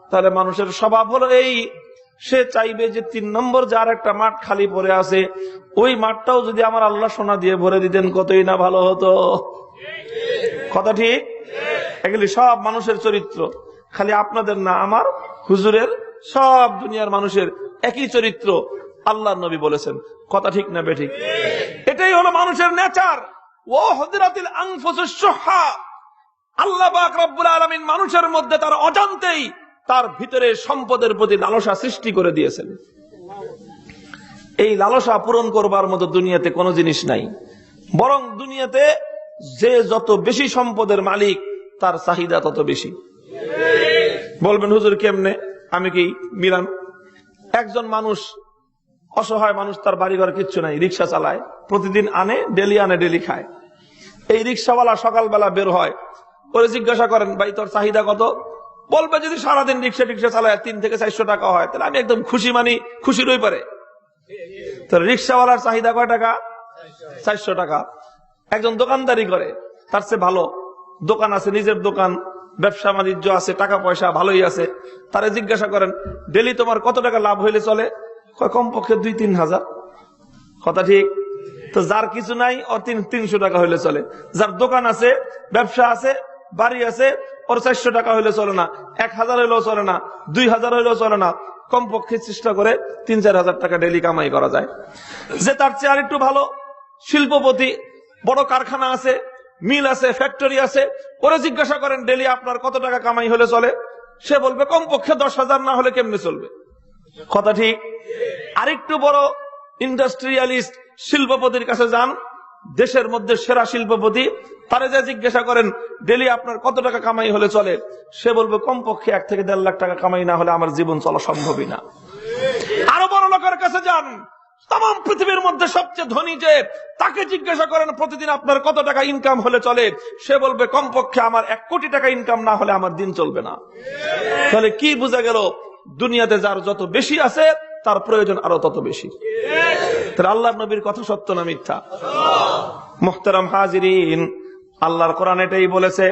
তাহলে মানুষের স্বভাব হলো এই, সে চাইবে যে ৩ নম্বর যার একটা মাঠ খালি পড়ে আছে, ওই মাঠটাও যদি আমার আল্লাহ সোনা দিয়ে ভরে দিতেন কতই না ভালো হতো। কথা ঠিক? এগুলি সব মানুষের চরিত্র, খালি আপনাদের না, আমার হুজুরের, সব দুনিয়ার মানুষের একই চরিত্র। আল্লাহ নবী বলেছেন। কথা ঠিক না বেঠিক? এটাই হলো মানুষের নেচার। ও হযরাতিল আনফুসুস শুহা, আল্লাহ পাক রব্বুল আলামিন মানুষের মধ্যে তার অজান্তেই তার ভিতরে সম্পদের প্রতি লালসা সৃষ্টি করে দিয়েছেন। এই লালসা পূরণ করবার মতো দুনিয়াতে কোনো জিনিস নাই, বরং দুনিয়াতে যে যত বেশি সম্পদের মালিক তার চাহিদা তত বেশি। বলবেন হুজুর কেমনে? আমি কি মিলান? একজন মানুষ, অসহায় মানুষ, তার বাড়িঘর কিচ্ছু নাই, রিক্সা চালায়, প্রতিদিন আনে, ডেলি খায়। এই রিক্সাওয়ালা সকালবেলা বের হয়, ওরে জিজ্ঞাসা করেন, ভাই তোর চাহিদা কত? বলবে যদি সারাদিন রিক্সা চালায় ৩ থেকে ৪০০ টাকা হয়, তাহলে আমি একদম খুশি, মানি খুশির ওই পারে। তো রিক্সাওয়ালার চাহিদা কয় টাকা? ৪০০ টাকা। একজন দোকানদারি করে, তার চেয়ে ভালো দোকান আছে, নিজের দোকান, ব্যবসা বাণিজ্য আছে, টাকা পয়সা ভালোই আছে, তারে জিজ্ঞাসা করেন, ডেলি তোমার কত টাকা লাভ হইলে চলে? কমপক্ষে ২-৩ হাজার। কথা ঠিক? তো যার কিছু নাই, ওর ৩০০ টাকা হইলে চলে। যার দোকান আছে, ব্যবসা আছে, বাড়ি আছে, ওর ৪০০ টাকা হইলে চলে না, ১,০০০ হইলেও চলে না, ২,০০০ হইলেও চলে না, কমপক্ষে চেষ্টা করে ৩-৪ হাজার টাকা ডেলি কামাই করা যায়। যে তার চেয়ে আর একটু ভালো, শিল্পপতি, বড় কারখানা আছে, মিল আছে, ফ্যাক্টরি আছে, ওরে জিজ্ঞাসা করেন ডেলি আপনার কত টাকা কামাই হলে চলে? সে বলবে কমপক্ষে ১০,০০০ না হলে কেমনে চলবে। কথা ঠিক? আরেকটু বড় ইন্ডাস্ট্রিয়ালিস্ট, শিল্পপতির কাছে যান, দেশের মধ্যে সেরা শিল্পপতি, তারে যা জিজ্ঞাসা করেন ডেলি আপনার কত টাকা কামাই হলে চলে? সে বলবে কমপক্ষে ১ থেকে ১.৫ লাখ টাকা কামাই না হলে আমার জীবন চলা সম্ভবই না। আরো বড় লোকের কাছে যান, তাম পৃথিবীর মধ্যে সবচেয়ে ধনী যে, তাকে জিজ্ঞাসা করেন প্রতিদিন আপনার কত টাকা ইনকাম হলে চলে? সে বলবে কমপক্ষে আমার ১ কোটি টাকা ইনকাম না হলে আমার দিন চলবে না। তাহলে কি বোঝা গেল? দুনিয়াতে যার যত বেশি আছে তার প্রয়োজন আরো তত বেশি। তাহলে আল্লাহর নবীর কথা সত্য না মিথ্যা? মুহতারাম হাজিরিন, আল্লাহর কোরআন এটাই বলেছে,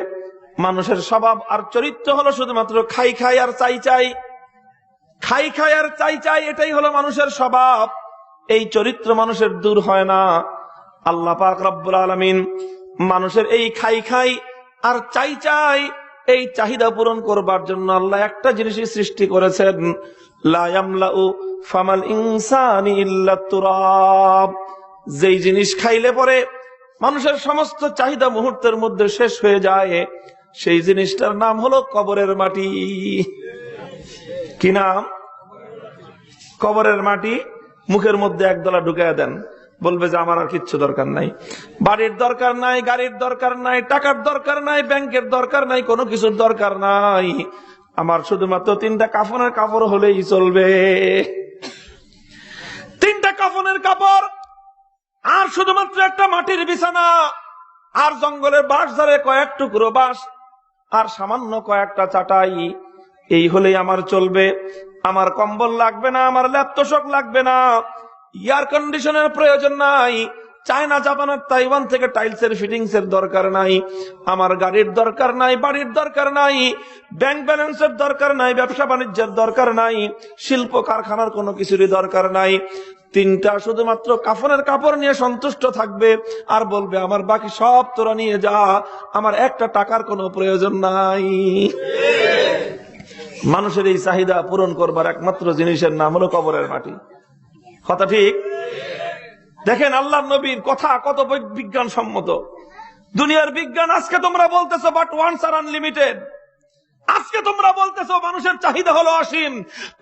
মানুষের স্বভাব আর চরিত্র হলো শুধুমাত্র খাই খাই আর চাই চাই, খাই খাই আর চাই চাই, এটাই হলো মানুষের স্বভাব। এই চরিত্র মানুষের দূর হয় না। আল্লাহ পাক রব্বুল আলামিন মানুষের এই খাই খাই আর চাই চাই, এই চাহিদা পূরণ করবার জন্য আল্লাহ একটা জিনিসই সৃষ্টি করেছেন, লা ইয়ামলাউ ফামাল ইনসানি ইল্লা তুরাব। যেই জিনিস খাইলে পরে মানুষের সমস্ত চাহিদা মুহূর্তের মধ্যে শেষ হয়ে যায়, সেই জিনিসটার নাম হলো কবরের মাটি। কি নাম? কবরের মাটি। মুখের মধ্যে একদলা ঢুকাইয়া দেন, বলবে যে আমার আর কিচ্ছু দরকার নাই, বাড়ির দরকার নাই, গাড়ির দরকার নাই, টাকার দরকার নাই, ব্যাংকের দরকার নাই, কোনো কিছুর দরকার নাই, আমার শুধুমাত্র 3টা কাফনের কাপড় হলেই চলবে। 3টা কাফনের কাপড় আর শুধুমাত্র একটা মাটির বিছানা আর জঙ্গলের বাঁশ ধারে কয়েক টুকরো বাঁশ, আর সামান্য কয়েকটা চাটাই, এই হলেই আমার চলবে। আমার কম্বল লাগবে না, আমার ল্যাপ তোশক লাগবে না, এয়ার কন্ডিশনের প্রয়োজন নাই, চায়না জাপানের তাইওয়ান থেকে টাইলসের ফিটিংস এর দরকার নাই, আমার গাড়ির দরকার নাই, বাড়ির দরকার নাই, ব্যাংক ব্যালেন্সের দরকার নাই, ব্যবসা বাণিজ্যের দরকার নাই, শিল্প কারখানার কোনো কিছুরই দরকার নাই। তিনটা শুধুমাত্র কাফনের কাপড় নিয়ে সন্তুষ্ট থাকবে আর বলবে আমার বাকি সব তোরা নিয়ে যা, আমার একটা টাকার কোনো প্রয়োজন নাই। মানুষের এই চাহিদা পূরণ করবার একমাত্র জিনিসের নাম হলো কবরের মাটি। কথা ঠিক? দেখেন আল্লাহর নবীর কথা কত বিজ্ঞান সম্মত। দুনিয়ার বিজ্ঞান আজকে তোমরা বলতেছো বাট ওয়ান্স আর আনলিমিটেড, আজকে তোমরা বলতেছো মানুষের চাহিদা হলো অসীম।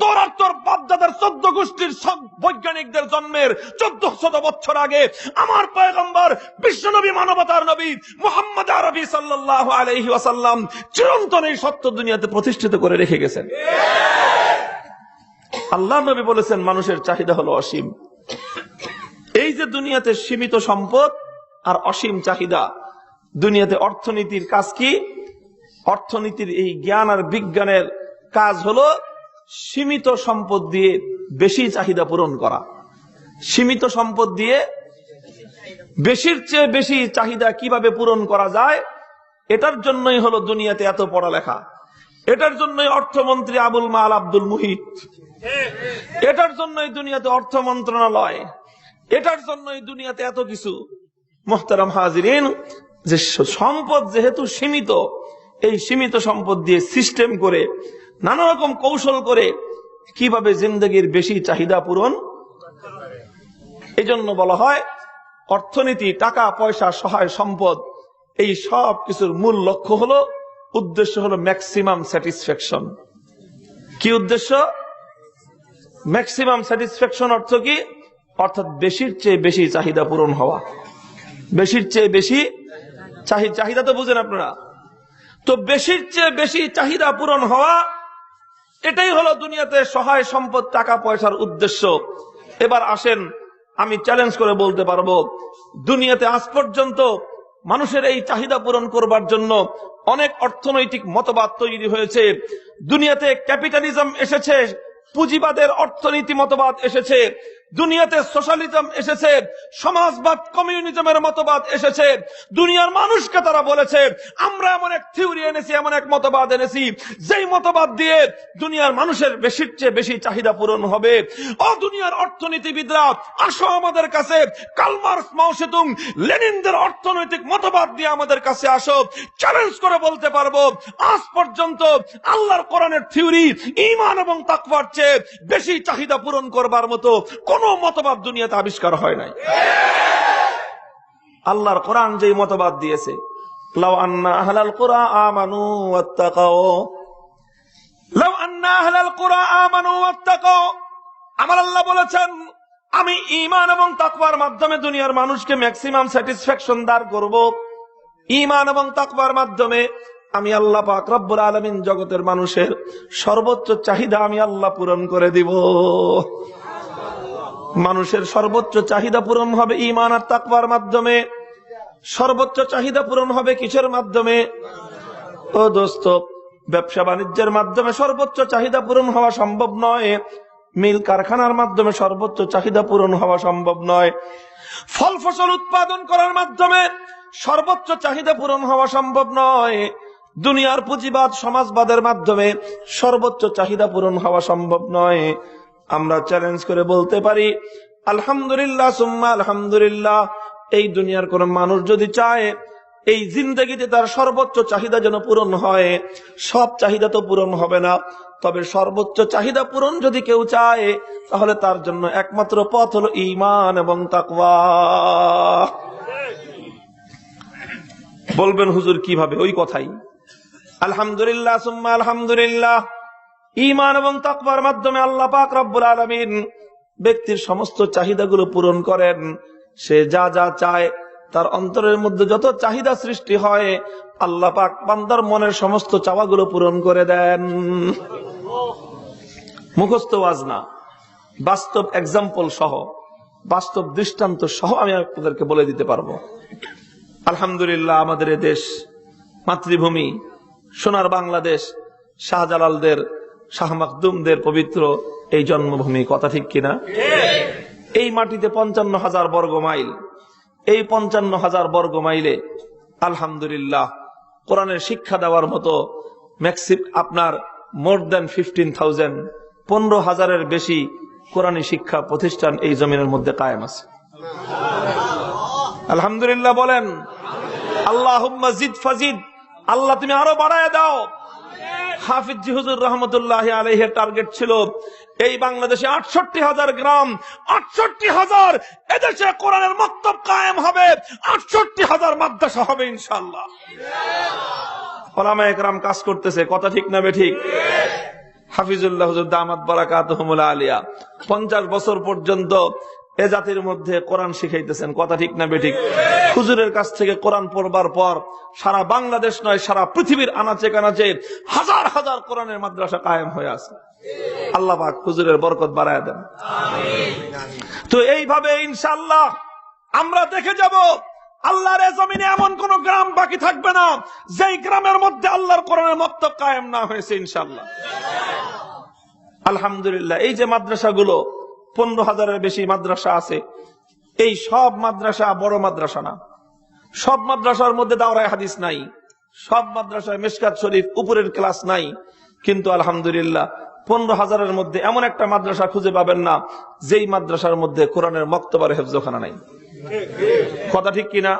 তোর আর তোর বাপদাদার 14 গোষ্ঠীর সব বৈজ্ঞানিকদের জন্মের 1400 বছর আগে আমার পয়গম্বর বিশ্বনবী, মানবতার নবী মুহাম্মদ আরবি সাল্লাল্লাহু আলাইহি ওয়াসাল্লাম চিরন্তন এই সত্য দুনিয়াতে প্রতিষ্ঠিত করে রেখে গেছেন। আল্লাহর নবী বলেছেন মানুষের চাহিদা হলো অসীম। এই যে দুনিয়াতে সীমিত সম্পদ আর অসীম চাহিদা, দুনিয়াতে অর্থনীতির কাজ কি? অর্থনীতির এই জ্ঞান আর বিজ্ঞানের কাজ হলো সীমিত সম্পদ দিয়ে বেশি চাহিদা পূরণ করা। সীমিত সম্পদ দিয়ে বেশির চেয়ে বেশি চাহিদা কিভাবে পূরণ করা যায়, এটার জন্যই হলো দুনিয়াতে এত পড়ালেখা, এটার জন্যই অর্থমন্ত্রী আবুল মাল আব্দুল মুহিত, এটার জন্যই দুনিয়াতে অর্থ মন্ত্রণালয়, এটার জন্যই দুনিয়াতে এত কিছু। মুহতারাম হাজিরিন, যে সম্পদ যেহেতু সীমিত, এই সীমিত সম্পদ দিয়ে সিস্টেম করে নানা রকম কৌশল করে কিভাবে জিন্দেগির বেশি চাহিদা পূরণ। এই জন্য বলা হয় অর্থনীতি, টাকা পয়সা, সহায় সম্পদ, এই সব কিছুর মূল লক্ষ্য হলো, উদ্দেশ্য হলো ম্যাক্সিমাম স্যাটিসফ্যাকশন। কি উদ্দেশ্য? ম্যাক্সিমাম স্যাটিসফ্যাকশন অর্থ কি? অর্থাৎ বেশির চেয়ে বেশি চাহিদা পূরণ হওয়া। বেশির চেয়ে বেশি চাহিদা তো বুঝেন আপনারা? তো বেশির চেয়ে বেশি চাহিদা পূরণ হওয়া, এটাই হলো দুনিয়াতে সহায় সম্পদ, টাকা পয়সার উদ্দেশ্য। এবার আসেন, আমি চ্যালেঞ্জ করে বলতে পারবো, দুনিয়াতে আজ পর্যন্ত মানুষের এই চাহিদা পূরণ করবার জন্য অনেক অর্থনৈতিক মতবাদ তৈরি হয়েছে। দুনিয়াতে ক্যাপিটালিজম এসেছে, পুঁজিবাদের অর্থনীতি মতবাদ এসেছে, দুনিয়াতে সোশ্যালিজম এসেছে, সমাজবাদ কমিউনিজমের মতবাদ এসেছে। দুনিয়ার মানুষকে তারা বলেছে আমরা এমন এক থিওরি এনেছি, এমন এক মতবাদ এনেছি, যেই মতবাদ দিয়ে দুনিয়ার মানুষের বেশির চেয়ে বেশি চাহিদা পূরণ হবে। ও দুনিয়ার অর্থনীতিবিদরা, আসো আমাদের কাছে, কার্ল মার্কস, মাও সেতুং, লেনিনদের অর্থনৈতিক মতবাদ দিয়ে আমাদের কাছে আসো। চ্যালেঞ্জ করে বলতে পারবো আজ পর্যন্ত আল্লাহর কোরআনের থিওরি ঈমান এবং তাকওয়ার চেয়ে বেশি চাহিদা পূরণ করবার মতো কোন মতবাদ দুনিয়াতে আবিষ্কার হয় নাই। আল্লাহর কোরআন যেই মতবাদ দিয়েছে, লাউ আন্না আহলাল কুরা আমানু ওয়াত্তাকাও, লাউ আন্না আহলাল কুরা আমানু ওয়াত্তাকাও, আমার আল্লাহ বলেছেন আমি ঈমান এবং তাকওয়ার মাধ্যমে দুনিয়ার মানুষকে ম্যাক্সিমাম স্যাটিসফ্যাকশন দান করব। ঈমান এবং তাকওয়ার মাধ্যমে আমি আল্লাহ পাক রব্বুল আলামিন জগতের মানুষের সর্বোচ্চ চাহিদা আমি আল্লাহ পূরণ করে দিব। মানুষের সর্বোচ্চ চাহিদা পূরণ হবে ঈমান আর তাকওয়ার মাধ্যমে। সর্বোচ্চ চাহিদা পূরণ হবে কিসের মাধ্যমে? ও দোস্ত, ব্যবসা বাণিজ্যের মাধ্যমে সর্বোচ্চ চাহিদা পূরণ হওয়া সম্ভব নয়, মিল কারখানার মাধ্যমে সর্বোচ্চ চাহিদা পূরণ হওয়া সম্ভব নয়, ফল ফসল উৎপাদন করার মাধ্যমে সর্বোচ্চ চাহিদা পূরণ হওয়া সম্ভব নয়, দুনিয়ার পুঁজিবাদ সমাজবাদের মাধ্যমে সর্বোচ্চ চাহিদা পূরণ হওয়া সম্ভব নয়। আমরা চ্যালেঞ্জ করে বলতে পারি আলহামদুলিল্লাহ সুম্মা আলহামদুলিল্লাহ, এই দুনিয়ার কোন মানুষ যদি চায় এই জিন্দেগিতে তার সর্বোচ্চ চাহিদা যেন পূরণ হয়, সব চাহিদা তো পূরণ হবে না, তবে সর্বোচ্চ চাহিদা পূরণ যদি কেউ চায়, তাহলে তার জন্য একমাত্র পথ হলো ঈমান এবং তাকওয়া। বলবেন হুজুর কিভাবে? ওই কথাই, আলহামদুলিল্লাহ সুম্মা আলহামদুলিল্লাহ, ঈমান এবং তাকওয়ার মাধ্যমে আল্লাহ পাক রব্বুল আলামিন ব্যক্তির সমস্ত চাহিদাগুলো পূরণ করেন। সে যা যা চায়, তার অন্তরের মধ্যে যত চাহিদা সৃষ্টি হয়, আল্লাহ পাক বান্দার মনের সমস্ত চাওয়াগুলো পূরণ করে দেন। মুখস্থ ওয়াজ না, বাস্তব এক্সাম্পল সহ, বাস্তব দৃষ্টান্ত সহ আমি আপনাদেরকে বলে দিতে পারবো। আলহামদুলিল্লাহ, আমাদের এ দেশ মাতৃভূমি, সোনার বাংলাদেশ, শাহজালালদের, শাহ মাকদুমদের পবিত্র এই জন্মভূমি, কথা ঠিক কিনা? এই মাটিতে 55,000 বর্গ মাইল, এই 55,000 বর্গ মাইলে আলহামদুলিল্লাহ কোরআনের শিক্ষা দেওয়ার মতো আপনার মোর দেন 15,000, 15,000-এর বেশি কোরআনী শিক্ষা প্রতিষ্ঠান এই জমিনের মধ্যে কায়েম আছে। আলহামদুলিল্লাহ বলেন। আল্লাহুম্মা জিদ ফাজিদ, আল্লাহ তুমি আরো বাড়ায় দাও। হাফিজ জি হুজুর রহমতুল্লাহ আলাইহির টার্গেট ছিল এই বাংলাদেশে 68,000 গ্রাম, 68,000 এদেশে কোরআনের মক্তব কায়েম হবে, 68,000 মাদ্রাসা হবে ইনশাআল্লাহ। ওলামায়ে কেরাম কাজ করতেছে, কথা ঠিক না বেঠিক? হাফিজুল্লাহ হুজুর দামাত বারাকাতুহুমুল আলিয়া 50 বছর পর্যন্ত এ জাতির মধ্যে কোরআন শিখাইতেছেন, কথা ঠিক না বেঠিক? হুজুরের কাছ থেকে কোরআন পড়বার পর সারা বাংলাদেশ নয়, সারা পৃথিবীর আনাচে কানাচে হাজার হাজার কোরআনের মাদ্রাসা কায়েম হয়ে আছে। আল্লাহ পাক হুজুরের বরকত বাড়ায় দেন। তো এইভাবে ইনশাআল্লাহ আমরা দেখে যাব আল্লাহর এই জমিনে এমন কোন গ্রাম বাকি থাকবে না যেই গ্রামের মধ্যে আল্লাহর কোরআনের মক্তব কায়েম না হয়েছে ইনশাআল্লাহ। আলহামদুলিল্লাহ এই যে মাদ্রাসাগুলো 15,000-এর বেশি মাদ্রাসা আছে, এই সব মাদ্রাসা বড় মাদ্রাসা না। সব মাদ্রাসার মধ্যে দাওরায়ে হাদিস নাই, সব মাদ্রাসায় মিশকাত শরীফ উপরের ক্লাস নাই, কিন্তু আলহামদুলিল্লাহ 15,000-এর মধ্যে এমন একটা মাদ্রাসা খুঁজে পাবেন না যেই মাদ্রাসার মধ্যে কোরআনের মক্তব আর হেফজখানা নাই, কথা ঠিক কিনা?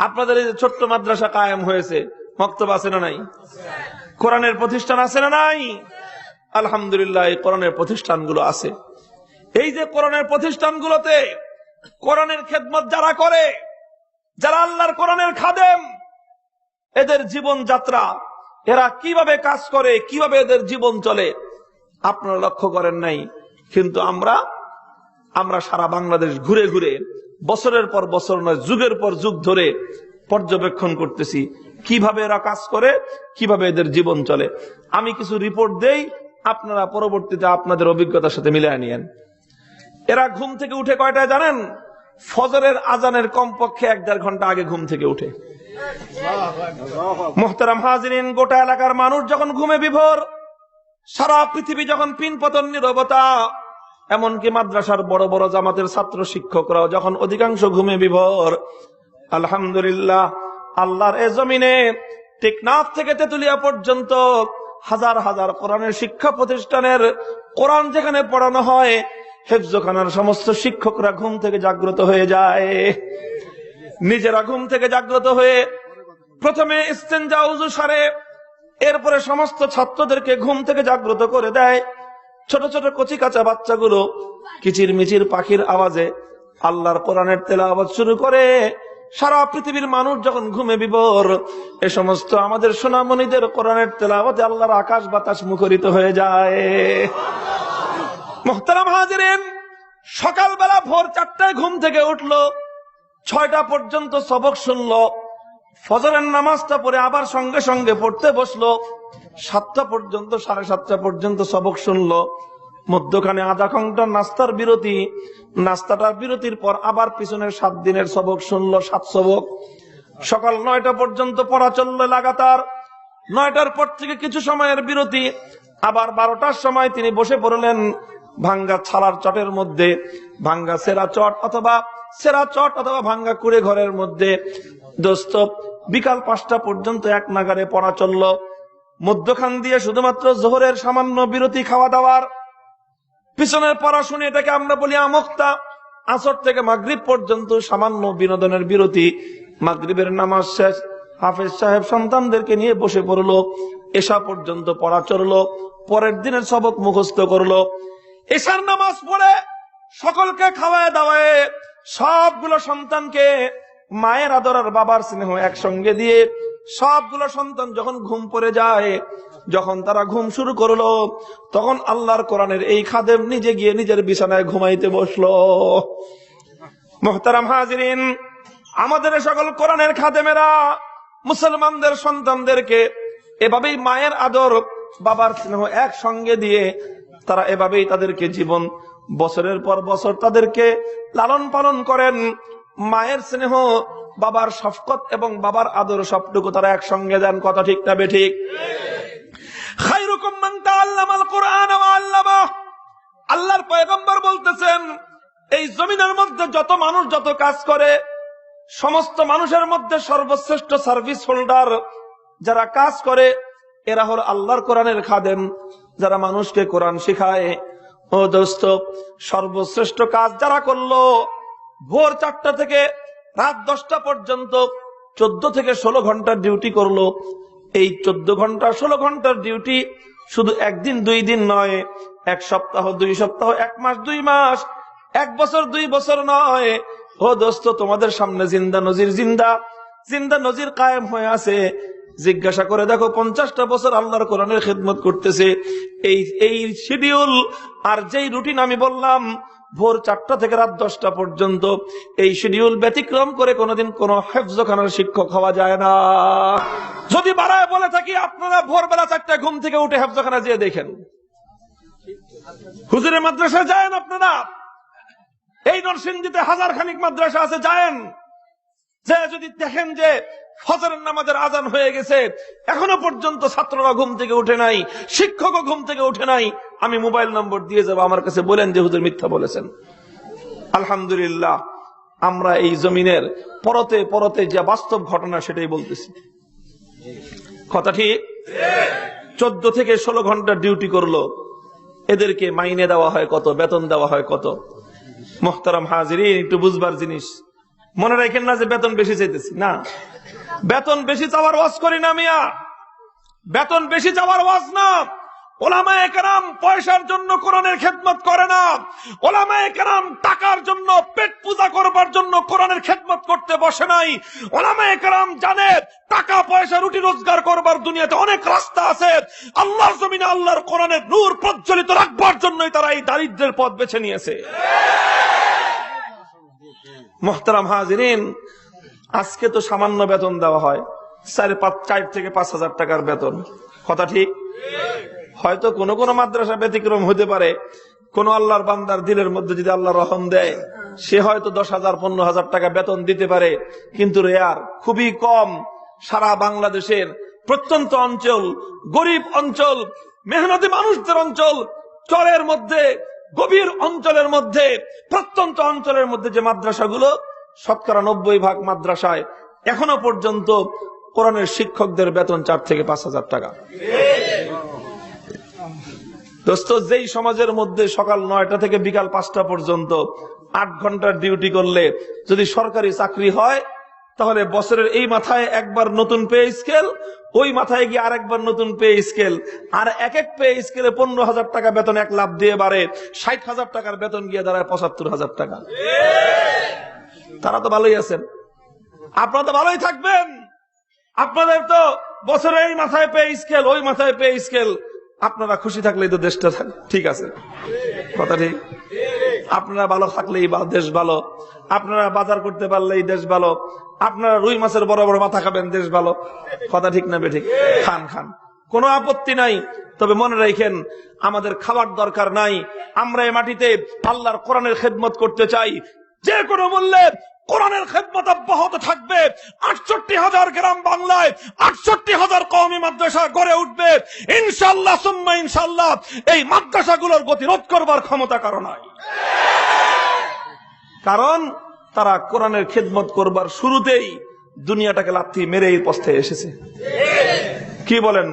আপনাদের এই যে ছোট্ট মাদ্রাসা কায়েম হয়েছে, মক্তব আছে না নাই? কোরআনের প্রতিষ্ঠান আছে না নাই? আলহামদুলিল্লাহ এই কোরআনের প্রতিষ্ঠানগুলো আছে। এই যে কোরআনের প্রতিষ্ঠানগুলোতে কোরআনের খেদমত যারা করে, যারা আল্লাহর কোরআনের খাদেম, এদের জীবন যাত্রা, এরা কিভাবে কাজ করে, কিভাবে এদের জীবন চলে আপনারা লক্ষ্য করেন নাই। কিন্তু আমরা সারা বাংলাদেশ ঘুরে ঘুরে বছরের পর বছর নয়, যুগের পর যুগ ধরে পর্যবেক্ষণ করতেছি কিভাবে এরা কাজ করে, কিভাবে এদের জীবন চলে। আমি কিছু রিপোর্ট দেই, আপনারা পরবর্তীতে আপনাদের অভিজ্ঞতার সাথে মিলিয়ে নিয়েন। এরা ঘুম থেকে উঠে কয়টায় জানেন? ফজরের আজানের কমপক্ষে 1-1.5 ঘন্টা আগে ঘুম থেকে উঠে। মুহতারাম হাজিরিন, গোটা এলাকার মানুষ যখন ঘুমে বিভোর, সারা পৃথিবী যখন পিনপতন নীরবতা, এমনকি মাদ্রাসার বড় বড় জামাতের ছাত্র শিক্ষকরাও যখন অধিকাংশ ঘুমে বিভোর, আলহামদুলিল্লাহ আল্লাহর এ জমিনে টেকনাফ থেকে তেতুলিয়া পর্যন্ত হাজার হাজার কোরআনের শিক্ষা প্রতিষ্ঠানের কোরআন যেখানে পড়ানো হয়, হেফজখানার সমস্ত শিক্ষকরা ঘুম থেকে জাগ্রত হয়ে যায়। নিজেরা ঘুম থেকে জাগ্রত হয়ে প্রথমে ইস্তেনজা ওযু সারে, এরপরে সমস্ত ছাত্রদেরকে ঘুম থেকে জাগ্রত করে দেয়। ছোট ছোট কচি কাঁচা বাচ্চাগুলো কিচির মিচির পাখির আওয়াজে আল্লাহর কোরআনের তেলাওয়াত শুরু করে। সারা পৃথিবীর মানুষ যখন ঘুমে বিভোর, এ সমস্ত আমাদের সোনামণিদের কোরআনের তেলাওয়াতে আল্লাহর আকাশ বাতাস মুখরিত হয়ে যায়। মুহতারাম হাজিরিন, সকালবেলা ভোর 4টায় ঘুম থেকে উঠলো, 6টা পর্যন্ত সবক শুনলো, ফজরের নামাজটা পড়ে আবার সঙ্গে সঙ্গে পড়তে বসলো, 7টা পর্যন্ত 7:30টা পর্যন্ত সবক শুনলো, মধ্যখানে আধা ঘন্টা নাস্তার বিরতি, নাস্তাটার বিরতির পর আবার পিছনের 7 দিনের সবক শুনলো, 7 সবক। সকাল 9টা পর্যন্ত পড়া চললো লাগাতার। 9টার পর থেকে কিছু সময়ের বিরতি, আবার 12টার সময় তিনি বসে পড়লেন ভাঙ্গা ছালার চটের মধ্যে, ভাঙ্গা সেরা চট অথবা ভাঙ্গা কুড়ে ঘরের মধ্যে। দোস্ত, বিকাল 5টা পর্যন্ত এক নাগারে পড়া চললো। মধ্যখান দিয়ে শুধুমাত্র জোহরের সামান্য বিরতি, খাওয়া দাওয়ার পিছনের পড়াশুনি, এটাকে আমরা বলি আমক্তা। আসর থেকে মাগরিব পর্যন্ত সামান্য বিনোদনের বিরতি। মাগরিবের নামাজ শেষ, হাফেজ সাহেব সন্তানদেরকে নিয়ে বসে পড়লো, এশা পর্যন্ত পড়া চললো। পরের দিনের সবক মুখস্থ করলো। এশার নামাজ পড়ে সকলকে খাওয়ায় দাওয়ায় সবগুলো সন্তানকে মায়ের আদর আর বাবার স্নেহ একসঙ্গে দিয়ে সবগুলো সন্তান যখন ঘুম পড়ে যায়, যখন তারা ঘুম শুরু করলো, তখন আল্লাহর কোরআনের এই খাদেম নিজে গিয়ে নিজের বিছানায় ঘুমাইতে বসলো। মুহতারাম হাজিরিন, আমাদের সকল কোরআনের খাদেমেরা মুসলমানদের সন্তানদেরকে এভাবেই মায়ের আদর বাবার স্নেহ একসঙ্গে দিয়ে তারা এভাবেই তাদেরকে জীবন বছরের পর বছর তাদেরকে লালন পালন করেন। মায়ের স্নেহ বাবার শফকত এবং বাবার আদর সবটুকু তারা একসঙ্গে দেন। কথা ঠিক না বেঠিক? খায়রুকুম মান তাআল্লামাল কুরআন ওয়া আল্লামাহ। আল্লাহর পয়গম্বর বলতেছেন, এই জমিনের মধ্যে যত মানুষ যত কাজ করে, সমস্ত মানুষের মধ্যে সর্বশ্রেষ্ঠ সার্ভিস হোল্ডার যারা কাজ করে, এরা হল আল্লাহর কোরআনের খাদেম, যারা মানুষকে কোরআন শিখায়। ও দোস্ত, সর্বশ্রেষ্ঠ কাজ যারা করলো, ভোর 4টা থেকে রাত 10টা পর্যন্ত 14 থেকে 16 ঘন্টার ডিউটি করলো। এই 14 ঘন্টা 16 ঘন্টার ডিউটি শুধু একদিন 2 দিন নয়, 1 সপ্তাহ 2 সপ্তাহ, 1 মাস 2 মাস, 1 বছর 2 বছর নয়। ও দোস্ত, তোমাদের সামনে জিন্দা নজির কায়েম হয়ে আছে। জিজ্ঞাসা করে দেখো, 50টা বছর আল্লাহর কোরআনের খেদমত করতেছে। এই শিডিউল আর যেই রুটিন আমি বললাম, ভোর 4টা থেকে রাত 10টা পর্যন্ত, এই শিডিউল ব্যতিক্রম করে কোনোদিন কোন হেফজখানার শিক্ষক হওয়া যায় না। যদি বাড়ায় বলে থাকি, আপনারা ভোরবেলা 4টায় ঘুম থেকে উঠে হেফজখানা যেয়ে দেখেন, হুজুরের মাদ্রাসায় যায়েন, আপনারা এই নরসিংদীতে 1000 খানিক মাদ্রাসা আছে, যায়েন, যে যদি দেখেন যে ফজরের নামাজের আজান হয়ে গেছে, এখনো পর্যন্ত ছাত্ররা ঘুম থেকে উঠে নাই, শিক্ষকও ঘুম থেকে উঠে নাই, আমি মোবাইল নম্বর দিয়ে যাবো, আমার কাছে বলেন যে হুজুর মিথ্যা বলেছেন। আলহামদুলিল্লাহ, আমরা এই জমিনের পরতে পরতে যে বাস্তব ঘটনা সেটাই বলতেছি। কথা ঠিক? 14 থেকে 16 ঘন্টা ডিউটি করলো, এদেরকে মাইনে দেওয়া হয় কত, বেতন দেওয়া হয় কত? মুহতারাম হাজিরিন, একটু বুঝবার জিনিস। মনে রাখেন না যে বেতন বেশি চাইতেছি, না, বেতন বেশি চাওয়ার ওয়াজ করি না মিয়া, বেতন বেশি চাওয়ার ওয়াজ না। ওলামায়ে কেরাম পয়সার জন্য কোরআনের খেদমত করে না। ওলামায়ে কেরাম টাকার জন্য, পেট পূজা করবার জন্য কোরআনের খেদমত করতে বসে নাই। ওলামায়ে কেরাম জানে টাকা পয়সা রুটি রোজগার করবার দুনিয়াতে অনেক রাস্তা আছে। আল্লাহর জমিনে আল্লাহর কোরআনের নূর প্রজ্বলিত রাখবার জন্যই তারা এই দারিদ্র্যের পথ বেছে নিয়েছে। মুহতারাম হাজিরিন, আজকে তো সামান্য বেতন দেওয়া হয়, 4 থেকে 5 হাজার টাকার বেতন। কথা ঠিক? হয়তো কোন কোন মাদ্রাসা ব্যতিক্রম হতে পারে, কোন আল্লাহর বান্দার দিলের মধ্যে যদি আল্লাহ রহম দেয়, সে হয়তো 10,000 15,000 টাকা বেতন দিতে পারে, কিন্তু রেয়ার, খুবই কম। সারা বাংলাদেশের প্রত্যন্ত অঞ্চল, গরিব অঞ্চল, মেহনতি মানুষদের অঞ্চল, চরের মধ্যে, গভীর অঞ্চলের মধ্যে, প্রত্যন্ত অঞ্চলের মধ্যে যে মাদ্রাসাগুলো, শতকরা 90% মাদ্রাসায় এখনো পর্যন্ত কোরআনের শিক্ষকদের বেতন 4 থেকে 5 হাজার টাকা। দোস্ত, যেই সমাজের মধ্যে সকাল 9টা থেকে বিকাল 5টা পর্যন্ত 8 ঘন্টার ডিউটি করলে যদি সরকারি চাকরি হয়, তাহলে বছরের এই মাথায় একবার নতুন পে স্কেল, ওই মাথায় গিয়ে আরেকবার নতুন পে স্কেল, আর এক পে স্কেলে 15,000 টাকা বেতন 1 লাফ দিয়ে বাড়ে, 60,000 টাকার বেতন গিয়ে দাঁড়ায় 75,000 টাকা। তারা তো ভালোই আছেন, আপনারা তো ভালোই থাকবেন। আপনাদের তো বছরের এই মাথায় পে স্কেল, ওই মাথায় পে স্কেল, আপনারা খুশি থাকলেই তো দেশটা ঠিক আছে। কথা ঠিক? আপনারা ভালো থাকলেই দেশ ভালো, আপনারা বাজার করতে পারলেই দেশ ভালো, আপনারা রুই মাছের বড় বড় মাথা খাবেন, দেশ ভালো। কথা ঠিক না বেঠিক? খান, কোনো আপত্তি নাই। তবে মনে রাখেন, আমাদের খাবার দরকার নাই, আমরা এই মাটিতে আল্লাহর কোরআনের খেদমত করতে চাই। যে কোনো মূল্যে কোরআনের খেদমত অব্যাহত থাকবে। 68,000 গ্রাম বাংলায় 68,000 কওমি মাদ্রাসা গড়ে উঠবে ইনশাআল্লাহ, সুম্মা ইনশাআল্লাহ। এই মাদ্রাসাগুলোর গতিরোধ করবার ক্ষমতা কারো নাই, কারণ তারা কোরআনের খেদমত করবার শুরুতেই দুনিয়াটাকে লাথি মেরে এই পথে এসেছে। কি বলেন?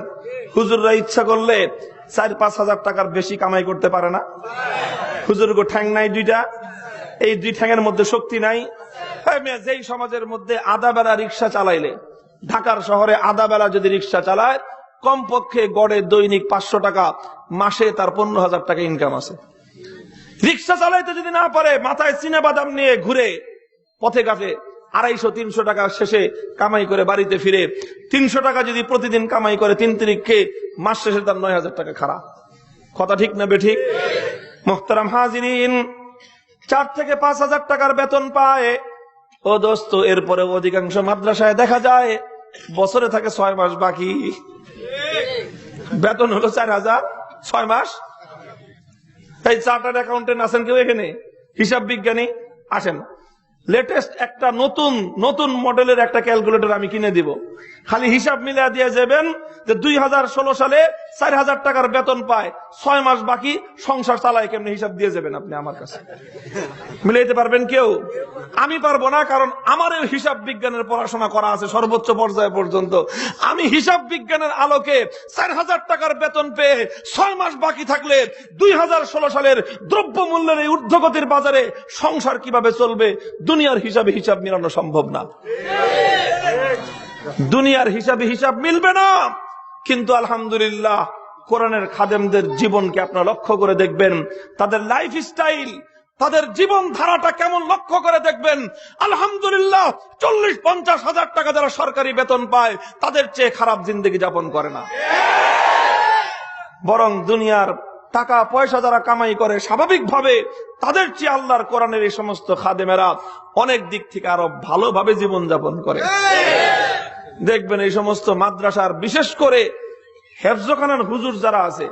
হুজুররা ইচ্ছা করলে 4-5 হাজার টাকার বেশি কামাই করতে পারে না? হুজুরগো ঠ্যাং নাই 2টা, এই 2 ঠ্যাঙের মধ্যে শক্তি নাই। যেই সমাজের মধ্যে আধা বেলা রিক্সা চালাইলে, ঢাকার শহরে আধা বেলা যদি রিক্সা চালায়, কমপক্ষে গড়ে দৈনিক 500 টাকা, মাসে তার 15,000 টাকা ইনকাম আছে। রিক্সা চালাইতে যদি না পারে, মাথায় চিনা বাদাম নিয়ে ঘুরে পথে ঘাটে, 250-300 টাকা শেষে কামাই করে বাড়িতে ফিরে, 300 টাকা যদি প্রতিদিন কামাই করে 3 তারিখে, মাস শেষে তার 9,000 টাকা খারাপ। কথা ঠিক না বেঠিক? মুহতারাম হাজিরিন, 4 থেকে 5 হাজার টাকার বেতন পায়। ও দোস্ত, এরপরে অধিকাংশ মাদ্রাসায় দেখা যায় বছরে থাকে 6 মাস বাকি, বেতন হলো 4,000, 6 মাস। তাই চার্টার্ড অ্যাকাউন্টেন্ট আছেন কেউ এখানে? হিসাব বিজ্ঞানী আসেন? লেটেস্ট একটা নতুন মডেলের একটা ক্যালকুলেটর আমি কিনে দিব, খালি হিসাব মিলিয়ে দিয়ে যাবেন যে 2016 সালে 4000 টাকার বেতন পায়, 6 মাস বাকি, সংসার চালায় কেমনে, হিসাব দিয়ে যাবেন আপনি আমার কাছে। মিলাইতে পারবেন কেউ? আমি পারবো না, কারণ আমার হিসাব বিজ্ঞানের পড়াশোনা করা আছে সর্বোচ্চ পর্যায়ে পর্যন্ত। আমি হিসাব বিজ্ঞানের আলোকে 4000 টাকার বেতন পেয়ে 6 মাস বাকি থাকলে 2016 সালের দ্রব্য মূল্যের এই ঊর্ধ্বগতির বাজারে সংসার কিভাবে চলবে, দুনিয়ার হিসাবে হিসাব মিলানো সম্ভব না। দুনিয়ার হিসাবে হিসাব মিলবে না। কিন্তু আলহামদুলিল্লাহ, কোরআনের খাদেমদের জীবনকে আপনারা লক্ষ্য করে দেখবেন, তাদের লাইফ স্টাইল, তাদের জীবন ধারাটা কেমন লক্ষ্য করে দেখবেন। আলহামদুলিল্লাহ, 40-50 হাজার টাকা যারা সরকারি বেতন পায়, তাদের চেয়ে খারাপ জিন্দেগি যাপন করে না। বরং দুনিয়ার টাকা পয়সা যারা কামাই করে, স্বাভাবিকভাবে তাদের চেয়ে আল্লাহর কোরআনের এই সমস্ত খাদেমেরা অনেক দিক থেকে আরো ভালোভাবে জীবন যাপন করে। দেখবেন এই সমস্ত মাদ্রাসার, বিশেষ করে হেফজখানার হুজুর যারা আছে,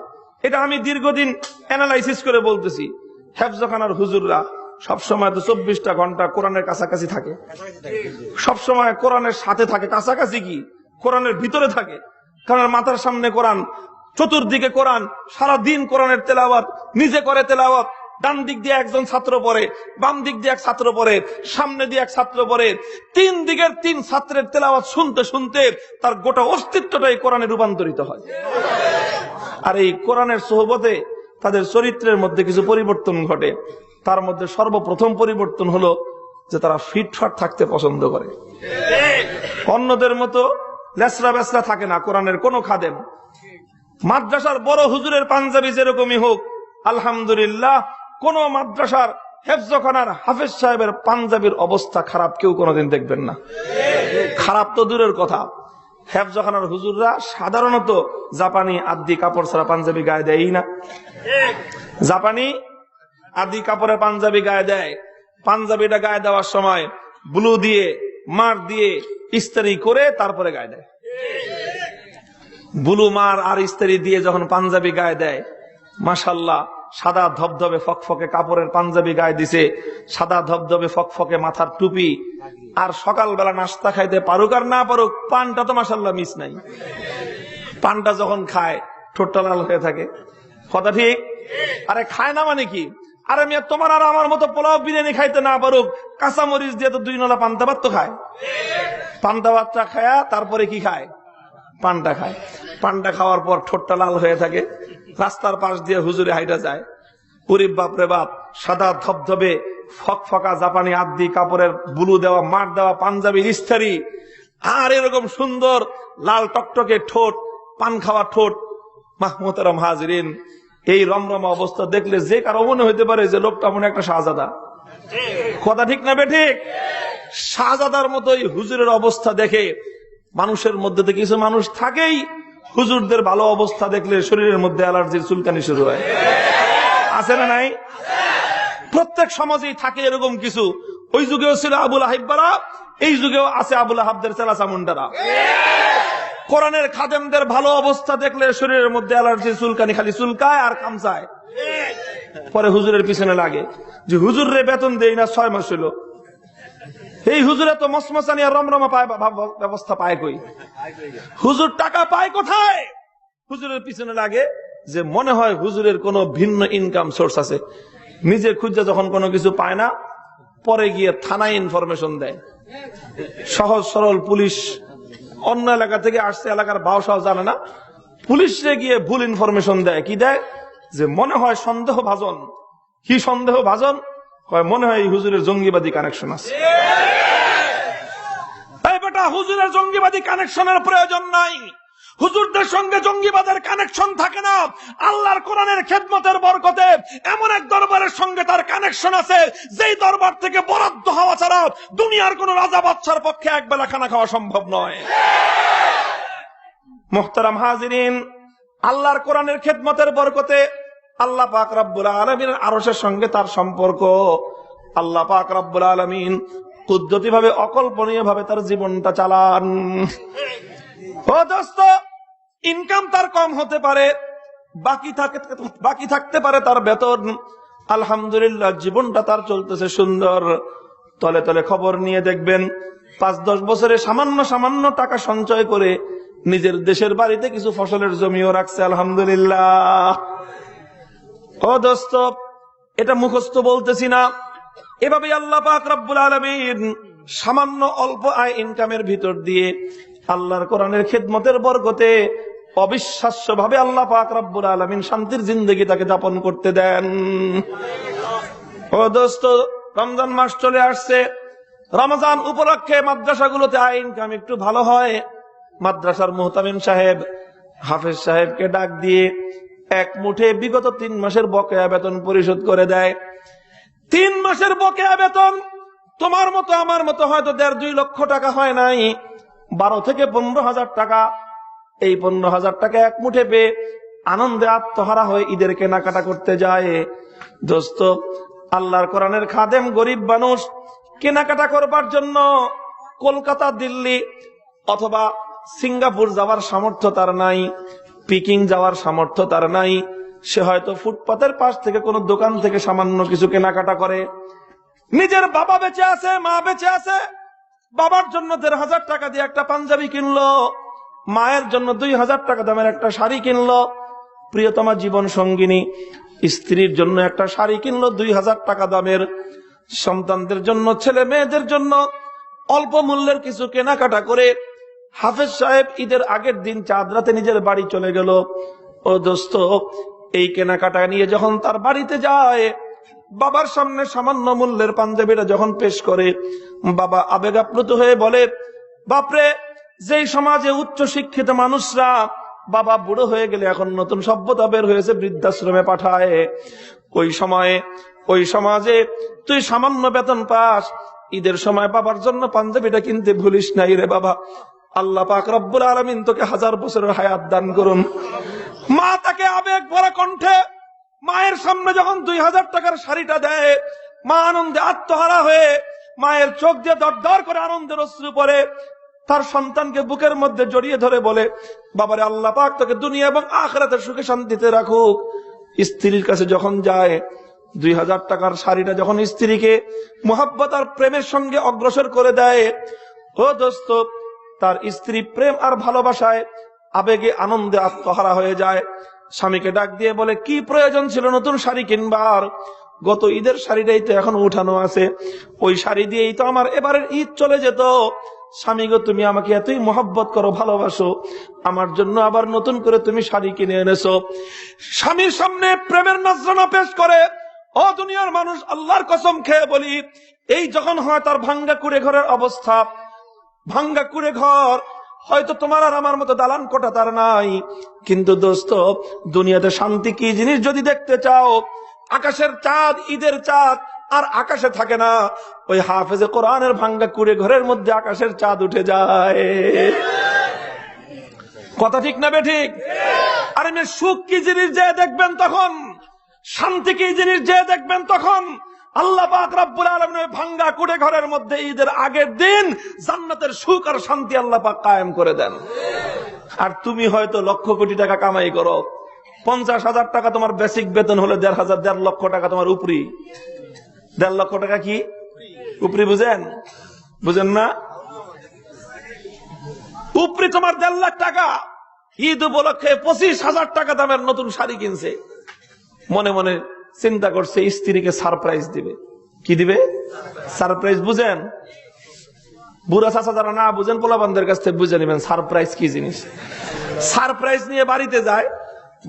এটা আমি দীর্ঘদিন অ্যানালাইসিস করে বলতেছি, হেফজখানার হুজুররা সবসময় তো 24টা ঘন্টা কোরআনের কাছাকাছি থাকে, সবসময় কোরআনের সাথে থাকে। কাছাকাছি কি, কোরআনের ভিতরে থাকে, কারণ মাথার সামনে কোরআন, চতুর্দিকে কোরআন, সারা দিন কোরআনের তেলাওয়াত, নিজে করে তেলাওয়াত। ডান দিক দিয়ে একজন ছাত্র পড়ে, বাম দিক দিয়ে এক ছাত্র পড়ে, সামনে দিয়ে এক ছাত্র পড়ে, 3 দিকের 3 ছাত্রের তেলাওয়াত শুনতে শুনতে তার গোটা অস্তিত্বটাই কোরআনে রূপান্তরিত হয়। আর এই কোরআনের সোহবতে তাদের চরিত্রের মধ্যে কিছু পরিবর্তন ঘটে। তার মধ্যে সর্বপ্রথম পরিবর্তন হলো যে তারা ফিটফাট থাকতে পছন্দ করে। অন্যদের মতো লেসরা বেসরা থাকে না কোরআনের কোন খাদেম। মাদ্রাসার বড় হুজুরের পাঞ্জাবি যেরকমই হোক, আলহামদুলিল্লাহ, কোন মাদ্রাসার হেফজখানার হাফেজ সাহেবের পাঞ্জাবির অবস্থা খারাপ কেউ কোনোদিন দেখবেন না। খারাপ তো দূরের কথা, হেফজখানার হুজুররা সাধারণত জাপানি আদি কাপড় ছাড়া পাঞ্জাবি গায়ে দেয়ই না। জাপানি আদি কাপড়ে পাঞ্জাবি গায়ে দেয়, পাঞ্জাবিটা গায়ে দেওয়ার সময় ব্লু দিয়ে, মার দিয়ে ইস্ত্রি করে তারপরে গায়ে দেয়। ব্লু মার আর ইস্ত্রি দিয়ে যখন পাঞ্জাবি গায়ে দেয়, মাশাআল্লাহ, সাদা ধবধবে ফকফকে কাপড়ের পাঞ্জাবি গায়ে দিছে, সাদা ধবধবে ফকফকে মাথার টুপি, আর সকালবেলা নাস্তা খাইতে পারুক আর না পারুক, পানটা তো মাশাআল্লাহ মিস নাই। পানটা যখন খায় ঠোঁটটা লাল হয়ে থাকে, কথা ঠিক? আরে খায় না মানে কি? আরে মিয়া, তোমার আর আমার মতো পোলাও বিরিয়ানি খাইতে না পারুক, কাঁচামরিচ দিয়ে তো 2 নলা পান্তা ভাত তো খায়। পান্তা ভাতটা খায়া তারপরে কি খায়? পানটা খায়। পানটা খাওয়ার পর ঠোঁটটা লাল হয়ে থাকে, রাস্তার পাশ দিয়ে হুজুরে হাইটা যায়, পুরি বাপরে বাপ, সাদা ধবধবে ফকফকা জাপানি আদি কাপড়ের বুলু দেওয়া, মার দেওয়া পাঞ্জাবির ইস্তারি, আর এরকম সুন্দর লাল টকটকে ঠোঁট, পান খাওয়া ঠোঁট। মাহমুতারাম হাজরিন, এই রমরমা অবস্থা দেখলে যে কারো মনে হইতে পারে যে লোকটা মনে একটা শাহজাদা। কথা ঠিক না বে ঠিক? শাহজাদার মতোই হুজুরের অবস্থা দেখে মানুষের মধ্যে তো কিছু মানুষ থাকেই, হুজুরদের ভালো অবস্থা দেখলে শরীরের মধ্যে অ্যালার্জির চুলকানি শুরু হয়, আছে না নাই? প্রত্যেক সমাজেই থাকে এরকম কিছু। ওই যুগেও ছিল আবুল আহাব্বারা, এই যুগেও আছে আবুল আহাবদের চেলাচা মুন্ডারা। কোরআনের খাদেমদের ভালো অবস্থা দেখলে শরীরের মধ্যে অ্যালার্জি চুলকানি খালি চুলকায় আর কামচায়। পরে হুজুরের পিছনে লাগে যে হুজুর রে বেতন দেই না 6 মাস হলো, এই হুজুরে তো মসমসানি আর রমরমা পায়, ব্যবস্থা পায় কই? হুজুর টাকা পায় কোথায়? হুজুরের পিছনে লাগে যে মনে হয় হুজুরের কোনো ভিন্ন ইনকাম সোর্স আছে। নিজে খুঁজে যখন কোনো কিছু পায় না, পরে গিয়ে থানায় ইনফরমেশন দেয়। সহজ সরল পুলিশ, অন্য এলাকা থেকে আসছে, এলাকার ভাষাও জানে না, পুলিশে গিয়ে ভুল ইনফরমেশন দেয়। কি দেয়? যে মনে হয় সন্দেহ ভাজন। কি সন্দেহ ভাজন? মনে হয় হুজুরের জঙ্গিবাদী কানেকশন আছে। এই বেটা, হুজুরের জঙ্গিবাদী কানেকশনের প্রয়োজন নাই। হুজুরদের সঙ্গে জঙ্গিবাদের কানেকশন থাকে না। আল্লাহর কোরআনের খেদমতের বরকতে এমন এক দরবারের সঙ্গে তার কানেকশন আছে, যেই দরবার থেকে বরাদ্দ হওয়া ছাড়া দুনিয়ার কোন রাজা বাদশার পক্ষে একবেলা খানা খাওয়া সম্ভব নয়। মুহতারাম হাজিরিন, আল্লাহর কোরআনের খেদমতের বরকতে আল্লাহ পাক রব্বুল আলামিনের আরশের সঙ্গে তার সম্পর্ক। আল্লাহ পাক রব্বুল আলামিন কুদরতি ভাবে, অকল্পনীয় ভাবে তার জীবনটা চালান। ও দোস্ত, ইনকাম তার কম হতে পারে, বাকি থাকতে পারে তার বেতন, আলহামদুলিল্লাহ জীবনটা তার চলতেছে সুন্দর। তলে তলে খবর নিয়ে দেখবেন 5-10 বছরে সামান্য সামান্য টাকা সঞ্চয় করে নিজের দেশের বাড়িতে কিছু ফসলের জমিও রাখছে, আলহামদুলিল্লাহ। ও দোস্ত, এটা মুখস্থ বলতেছি না, এভাবে আল্লাহ পাক রব্বুল আলামিন সামান্য অল্প আয় ইনকামের ভিতর দিয়ে আল্লাহর কোরআনের খেদমতের বরকতে অবিশ্বাস্য ভাবে আল্লাহ পাক রব্বুল আলামিন শান্তির জিন্দেগি তাকে যাপন করতে দেন। ও দোস্ত, রমজান মাস চলে আসছে, রমজান উপলক্ষে মাদ্রাসাগুলোতে আয় ইনকাম একটু ভালো হয়। মাদ্রাসার মুহতামিম সাহেব হাফেজ সাহেবকে ডাক দিয়ে এক মুঠে বিগত 3 মাসের বকেয়া বেতন পরিশোধ করে দেয়। 3 মাসের বকেয়া বেতন তোমার মতো আমার মতো হয়তো 1.5-2 লক্ষ টাকা হয় নাই, 12 থেকে 15,000 টাকা। এই 15,000 টাকা এক মুঠে পেয়ে আনন্দে আত্মহারা হয়ে ঈদের কেনাকাটা করতে যায়। দোস্ত, আল্লাহর কোরআনের খাদেম গরিব মানুষ কেনাকাটা করবার জন্য কলকাতা, দিল্লি অথবা সিঙ্গাপুর যাওয়ার সামর্থ্য তার নাই, পিকিং যাওয়ার সামর্থ্য তার নাই। সে হয়তো ফুটপাতের পাশ থেকে কোনো দোকান থেকে সামান্য কিছু কেনাকাটা করে। নিজের বাবা বেঁচে আছে, মা বেঁচে আছে, বাবার জন্য 1,500 টাকা দিয়ে একটা পাঞ্জাবি কিনলো, মায়ের জন্য 2,000 টাকা দামের একটা শাড়ি কিনলো, প্রিয়তমা জীবন সঙ্গিনী স্ত্রীর জন্য একটা শাড়ি কিনলো 2,000 টাকা দামের, সন্তানদের জন্য, ছেলে মেয়েদের জন্য অল্প মূল্যের কিছু কেনাকাটা করে হাফেজ সাহেব ঈদের আগের দিন চাঁদ রাতে নিজের বাড়ি চলে গেল। ও দোস্ত, এই কেনাকাটা নিয়ে যখন তার বাড়িতে যায়, বাবার সামনে সামান্য মূল্যের পাঞ্জাবিটা যখন পেশ করে, বাবা আবেগাপ্লুত হয়ে বলে, বাপরে, যেই সমাজে উচ্চ শিক্ষিত মানুষরা বাবা বুড়ো হয়ে গেলে এখন নতুন সভ্যতা বের হয়েছে, বৃদ্ধাশ্রমে পাঠায়, ওই সমাজে তুই সামান্য বেতন পাস, ঈদের সময় বাবার জন্য পাঞ্জাবিটা কিনতে ভুলিস নাই রে বাবা। আল্লাহ পাক রব্বুল আলামিন তোকে 1000 বছরের হায়াত দান করুন। মা তাকে আবেগ ভরা কণ্ঠে মায়ের সামনে যখন 2,000 টাকার শাড়িটা দেয়, মা আনন্দে আত্মহারা হয়ে মায়ের চোখ দিয়ে দরদর করে আনন্দের অশ্রু পড়ে, তার সন্তানকে বুকের মধ্যে জড়িয়ে ধরে বলে, বাবারে, আল্লাহ পাক তোকে দুনিয়া এবং আখিরাতে সুখে শান্তিতে রাখুক। স্ত্রীর কাছে যখন যায়, 2,000 টাকার শাড়িটা যখন স্ত্রীকে মোহাব্বত আর প্রেমের সঙ্গে অগ্রসর করে দেয়, ও দোস্ত, তার স্ত্রী প্রেম আর ভালোবাসায় আবেগে আনন্দে আত্মহারা হয়ে যায়। স্বামীকে ডাক দিয়ে বলে, কি প্রয়োজন ছিল নতুন শাড়ি কিনবার? গত ঈদের শাড়িটাই তো এখন উঠানো আছে, ওই শাড়ি দিয়েই তো আমার এবারের ঈদ চলে যেত। স্বামী গো, তুমি আমাকে এতই মহব্বত করো, ভালোবাসো, আমার জন্য আবার নতুন করে তুমি শাড়ি কিনে এনেছো। স্বামীর সামনে প্রেমের নজরানা পেশ করে। ও দুনিয়ার মানুষ, আল্লাহর কসম খেয়ে বলি, এই যখন হয় তার ভাঙ্গা কুড়ে ঘরের অবস্থা, ভাঙ্গা কুড়ে ঘর, হয়তো তোমার আর আমার মতো দালান কোঠা তার নাই, কিন্তু দোস্ত, দুনিয়াতে শান্তি কি জিনিস যদি দেখতে চাও, আকাশের চাঁদ, ঈদের চাঁদ আর আকাশে থাকে না, ওই হাফেজে কোরআনের ভাঙ্গা কুড়ে ঘরের মধ্যে আকাশের চাঁদ উঠে যায়। কথা ঠিক না বেঠিক? আর এমনি সুখ কি জিনিস যে দেখবেন তখন, শান্তি কি জিনিস যে দেখবেন তখন, আল্লাহ পাক রব্বুল আলামিন ভাঙ্গা কুড়ে ঘরের মধ্যে ঈদের আগের দিন জান্নাতের সুখ আর শান্তি আল্লাহ পাক কায়েম করে দেন। আর তুমি হয়তো লক্ষ কোটি টাকা কামাই করো, 50,000 টাকা তোমার বেসিক বেতন হলে 1.5 লক্ষ টাকা তোমার উপরি। 1.5 লক্ষ টাকা কি উপরি? বুঝেন না? উপরি তোমার 1.5 লাখ টাকা। ঈদ উপলক্ষে 25,000 টাকা দামের নতুন শাড়ি কিনছে, মনে মনে চিন্তা করছে স্ত্রীকে সারপ্রাইজ দিবে। কি দিবে? সারপ্রাইজ। বুঝেন? বুড়া চাচা যারা না বুঝেন, পোলাপানদের কাছ থেকে বুঝে নেবেন সারপ্রাইজ কি জিনিস। সারপ্রাইজ নিয়ে বাড়িতে যায়,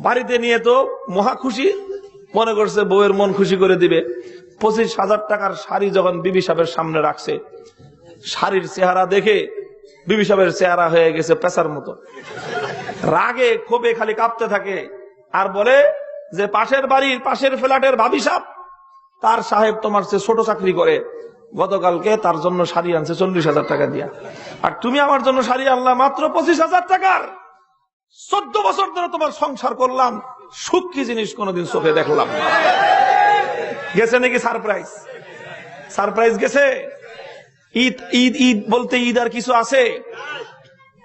বাড়িতে নিয়ে তো মহা খুশি, মনে করছে বউয়ের মন খুশি করে দিবে। 25,000 টাকার শাড়ি যখন বিবি সাহেবের সামনে রাখছে, শাড়ির চেহারা দেখে বিবি সাহেবের চেহারা হয়ে গেছে পেশার মতো, রাগে ক্ষোভে খালি কাঁপতে থাকে, আর বলে যে পাশের বাড়ির, পাশের ফ্ল্যাটের ভাবি সাহেব, তার সাহেব তোমার চেয়ে ছোট চাকরি করে, গতকালকে তার জন্য শাড়ি আনছে 40,000 টাকা দিয়া, আর তুমি আমার জন্য শাড়ি আনলা মাত্র 25,000 টাকার। 14 বছর ধরে তোমার সংসার করলাম, সুখ কি জিনিস কোনোদিন চোখে দেখলাম না। গেছে নাকি সারপ্রাইজ? সারপ্রাইজ গেছে। ঈদ ঈদ ঈদ বলতে ঈদ আর কিছু আছে?